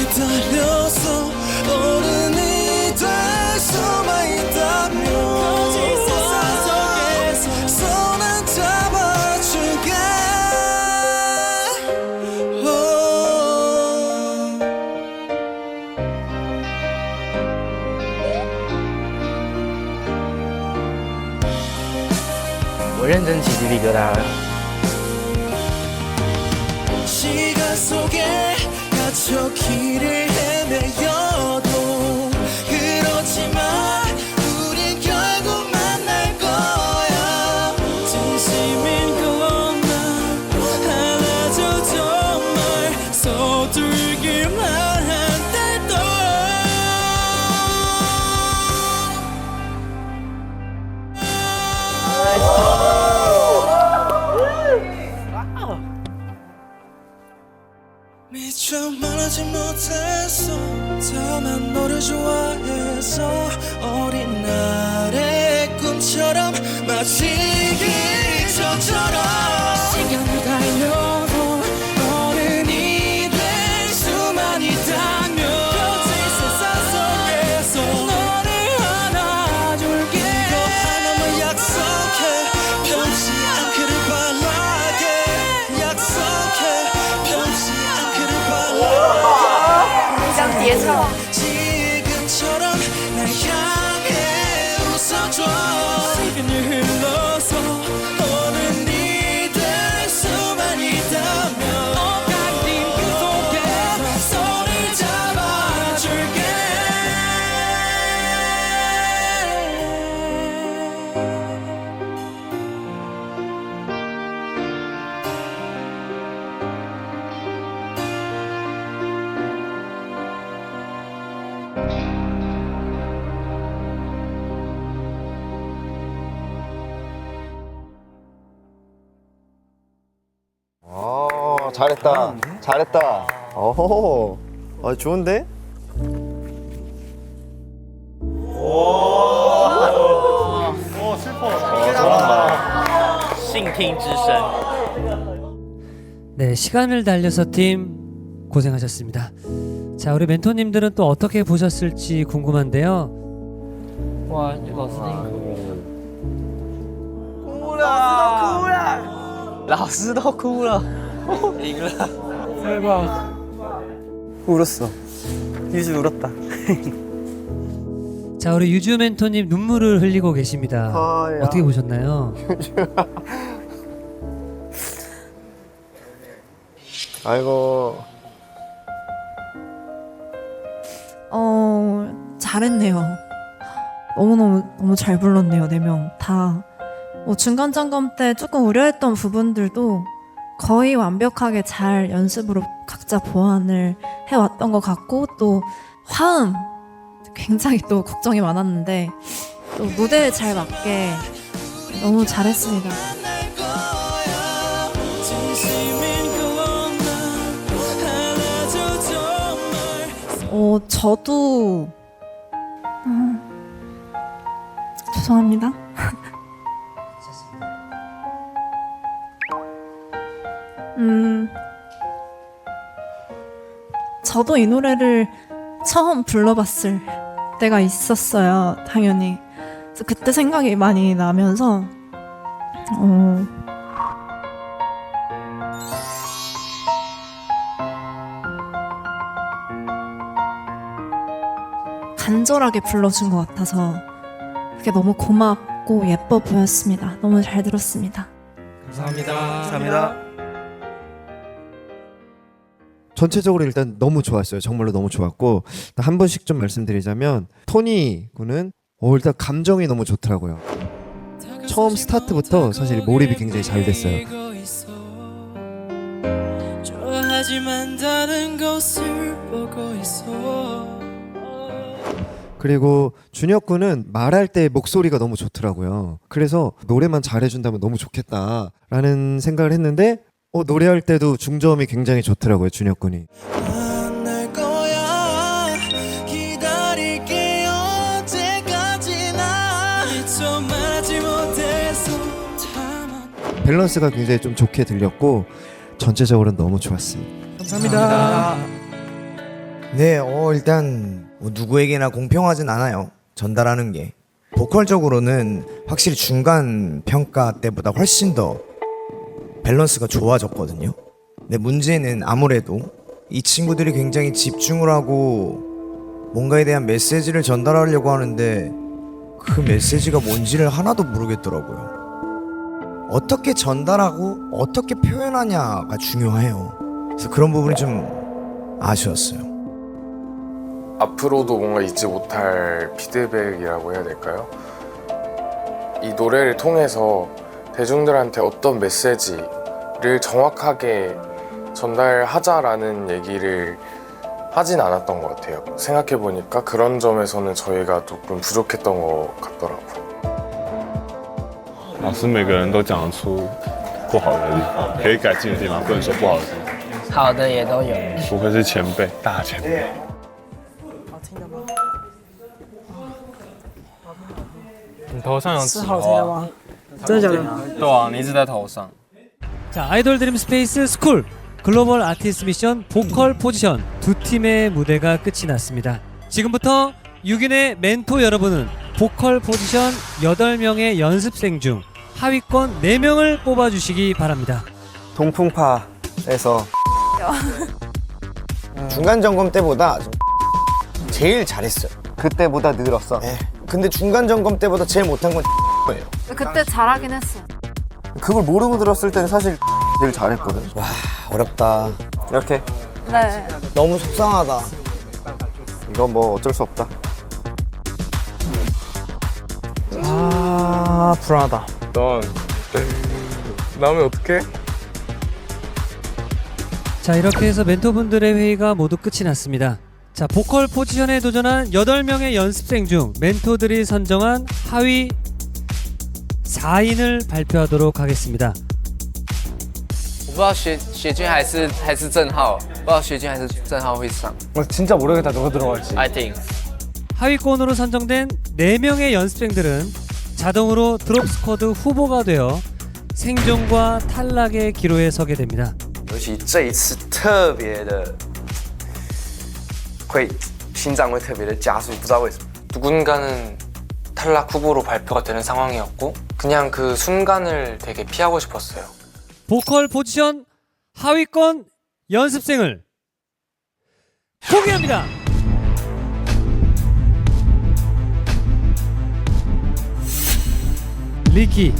달려서 어른이 될 수만 있다면 세상 속에서 손 안 잡아줄게我认真起鸡皮疙瘩了。 시간 속에 갇혀 길을 헤매여도 그렇지만 우린 결국 만날 거야 진심인 것만 하나도 정말 서툴기만 한데도 미처 말하지 못했어 다만 너를 좋아해서 어린 날의 꿈처럼 마치 기적처럼 시간을 달려도 어른이 될 수만 있다면 거친 세상 속에서 너를 안아줄게 이거 하나만 약속해 변치 않기를 바라게 약속해 변치 않기를 바라게 지금처럼 날 향해 잘했다. 잘했다. 오호. 좋은데? 네, 시간을 달려서 팀 고생하셨습니다. 자, 우리 멘토님들은 또 어떻게 보셨을지 궁금한데요. 와,老师老师都哭了，赢了，대박. 울었어. 유주 울었다. 자, 우리 유주 멘토님 눈물을 흘리고 계십니다. 어떻게 보셨나요? 아이고. 잘했네요. 너무 잘 불렀네요. 4명 다. 중간 점검 때 조금 우려했던 부분들도 거의 완벽하게 잘 연습으로 각자 보완을 해왔던 것 같고, 또 화음 굉장히 또 걱정이 많았는데 또 무대에 잘 맞게 너무 잘했습니다. 저도 죄송합니다. 저도 이 노래를 처음 불러봤을 때가 있었어요, 당연히. 그래서 그때 생각이 많이 나면서 간절하게 불러준 것 같아서 그게 너무 고맙고 예뻐 보였습니다. 너무 잘 들었습니다. 감사합니다. 감사합니다. 전체적으로 일단 너무 좋았어요. 정말로 너무 좋았고, 한 번씩 좀 말씀드리자면 토니 군은 일단 감정이 너무 좋더라고요. 처음 스타트부터 사실 몰입이 굉장히 잘 됐어요. 좋아하지만 다른 것을 보고 있어. 그리고 준혁 군은 말할 때 목소리가 너무 좋더라고요. 그래서 노래만 잘해준다면 너무 좋겠다라는 생각을 했는데 노래할 때도 중저음이 굉장히 좋더라고요, 준혁 군이. 밸런스가 굉장히 좀 좋게 들렸고 전체적으로는 너무 좋았습니다. 감사합니다. 네, 일단 누구에게나 공평하진 않아요. 전달하는 게. 보컬적으로는 확실히 중간 평가 때보다 훨씬 더 밸런스가 좋아졌거든요. 근데 문제는 아무래도 이 친구들이 굉장히 집중을 하고 뭔가에 대한 메시지를 전달하려고 하는데 그 메시지가 뭔지를 하나도 모르겠더라고요. 어떻게 전달하고 어떻게 표현하냐가 중요해요. 그래서 그런 부분이 좀 아쉬웠어요. 앞으로도 뭔가 잊지 못할 피드백이라고 해야 될까요? 이 노래를 통해서 대중들한테 어떤 메시지를 정확하게 전달하자라는 얘기를 하진 않았던 것 같아요. 생각해보니까 그런 점에서는 저희가 조금 부족했던 것 같더라고요. 老师每个人都讲得出不好的地方，可以改进的地方，不能说不好的地方。好的也都有。不愧是前辈，大前辈。你头上有是好听的吗？真的假的？对啊，你一直在头上。 자, 아이돌 드림 스페이스 스쿨 글로벌 아티스트 미션 보컬 포지션 두 팀의 무대가 끝이 났습니다. 지금부터 6인의 멘토 여러분은 보컬 포지션 8명의 연습생 중 하위권 4명을 뽑아주시기 바랍니다. 동풍파에서 중간 점검 때보다 제일 잘했어요. 그때보다 늘었어. 네. 근데 중간 점검 때보다 제일 못한 건 거예요. 그때 잘하긴 했어. 그걸 모르고 들었을 때는 사실 제일 잘했거든. 와, 어렵다. 이렇게? 네. 너무 속상하다. 이건 뭐 어쩔 수 없다. 불안하다. 넌 나오면 어떡해? 자, 이렇게 해서 멘토분들의 회의가 모두 끝이 났습니다. 자, 보컬 포지션에 도전한 8명의 연습생 중 멘토들이 선정한 하위 4인을 발표하도록 하겠습니다. 我不知道学军还是郑浩，不知道学军还是郑浩会上。 진짜 모르겠다 누가 들어갈지. I think. 하위권으로 선정된 4명의 연습생들은 자동으로 드롭 스쿼드 후보가 되어 생존과 탈락의 기로에 서게 됩니다. 尤其这一次特别的，心脏会特别的加速，不知道为什么。 누군가는 탈락 후보로 발표가 되는 상황이었고 그냥 그 순간을 되게 피하고 싶었어요. 보컬 포지션 하위권 연습생을 공개합니다. 리키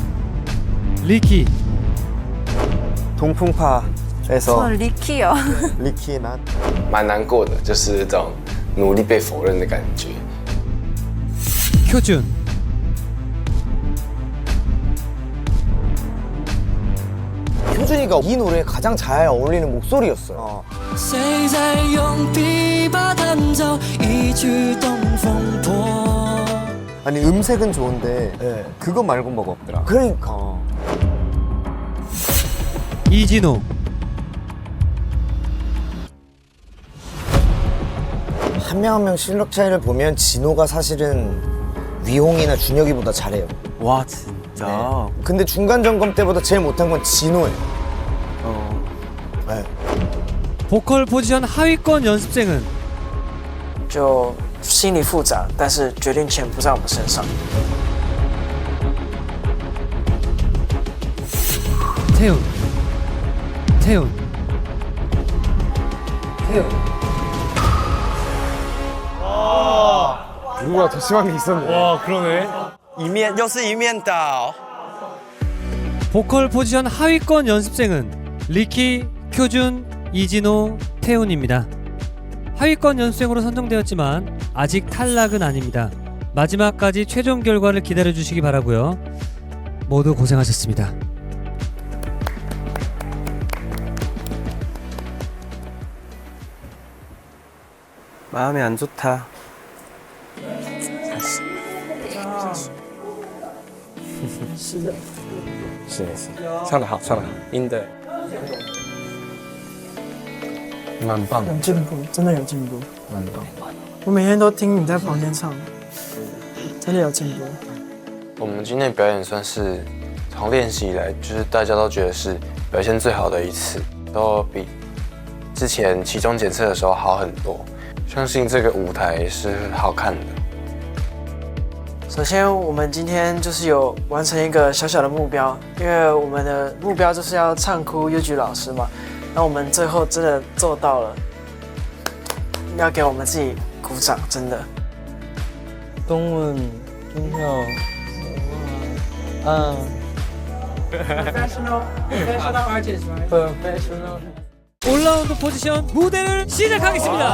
동풍파에서 리키요. 리키 난 蛮难过的，就是这种努力被否认的感觉。 효준 효준이가 이 노래에 가장 잘 어울리는 목소리였어요. 谁在用琵琶弹奏一曲东风破 아니 음색은 좋은데 그거 말고 뭐가 없더라. 그러니까. 이진호 한 명 한 명 실력 차이를 보면 진호가 사실은 위홍이나 준혁이보다 잘해요. 와 진짜. 근데 중간 점검 때보다 제일 못한 건 진호예요. 네. 보컬 포지션 하위권 연습생은 就心里复杂，但是决定权不在我们身上。 태훈 누가 더 심한 게 있었네. 와 그러네. 又是一面倒。 보컬 포지션 하위권 연습생은 리키, 효준, 이진호, 태훈입니다. 하위권 연습생으로 선정되었지만 아직 탈락은 아닙니다. 마지막까지 최종 결과를 기다려 주시기 바라고요. 모두 고생하셨습니다. 마음이 안 좋다. 是的，是唱得好，唱得好，音的蛮棒，有进步，真的有进步，蛮棒。我每天都听你在房间唱，真的有进步。我们今天的表演算是从练习以来，就是大家都觉得是表现最好的一次，都比之前期中检测的时候好很多。相信这个舞台是好看的。 首先，我们今天就是有完成一个小小的目标，因为我们的目标就是要唱哭 YUJU 老师嘛。那我们最后真的做到了，要给我们自己鼓掌，真的。东文、中校、Professional artist, right? Professional. 올라운드 포지션 무대를 시작하겠습니다.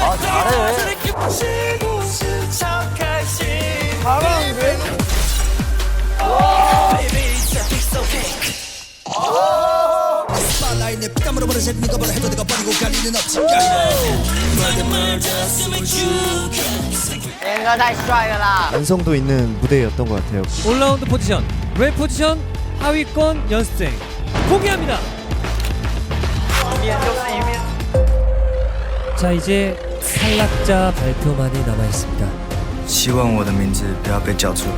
아 잘해. 잘하는데? 완성도 있는 무대였던 것 같아요. 올라운드 포지션 랩 포지션 하위권 연습생 공개합니다. 자 이제 탈락자 발표만이 남아 있습니다. 希望我的名字不要被叫出来。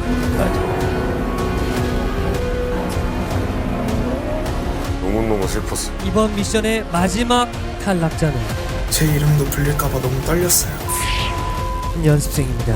너무너무 슬펐어. 이번 미션의 마지막 탈락자는 제 이름도 불릴까봐 너무 떨렸어요. 연습생입니다.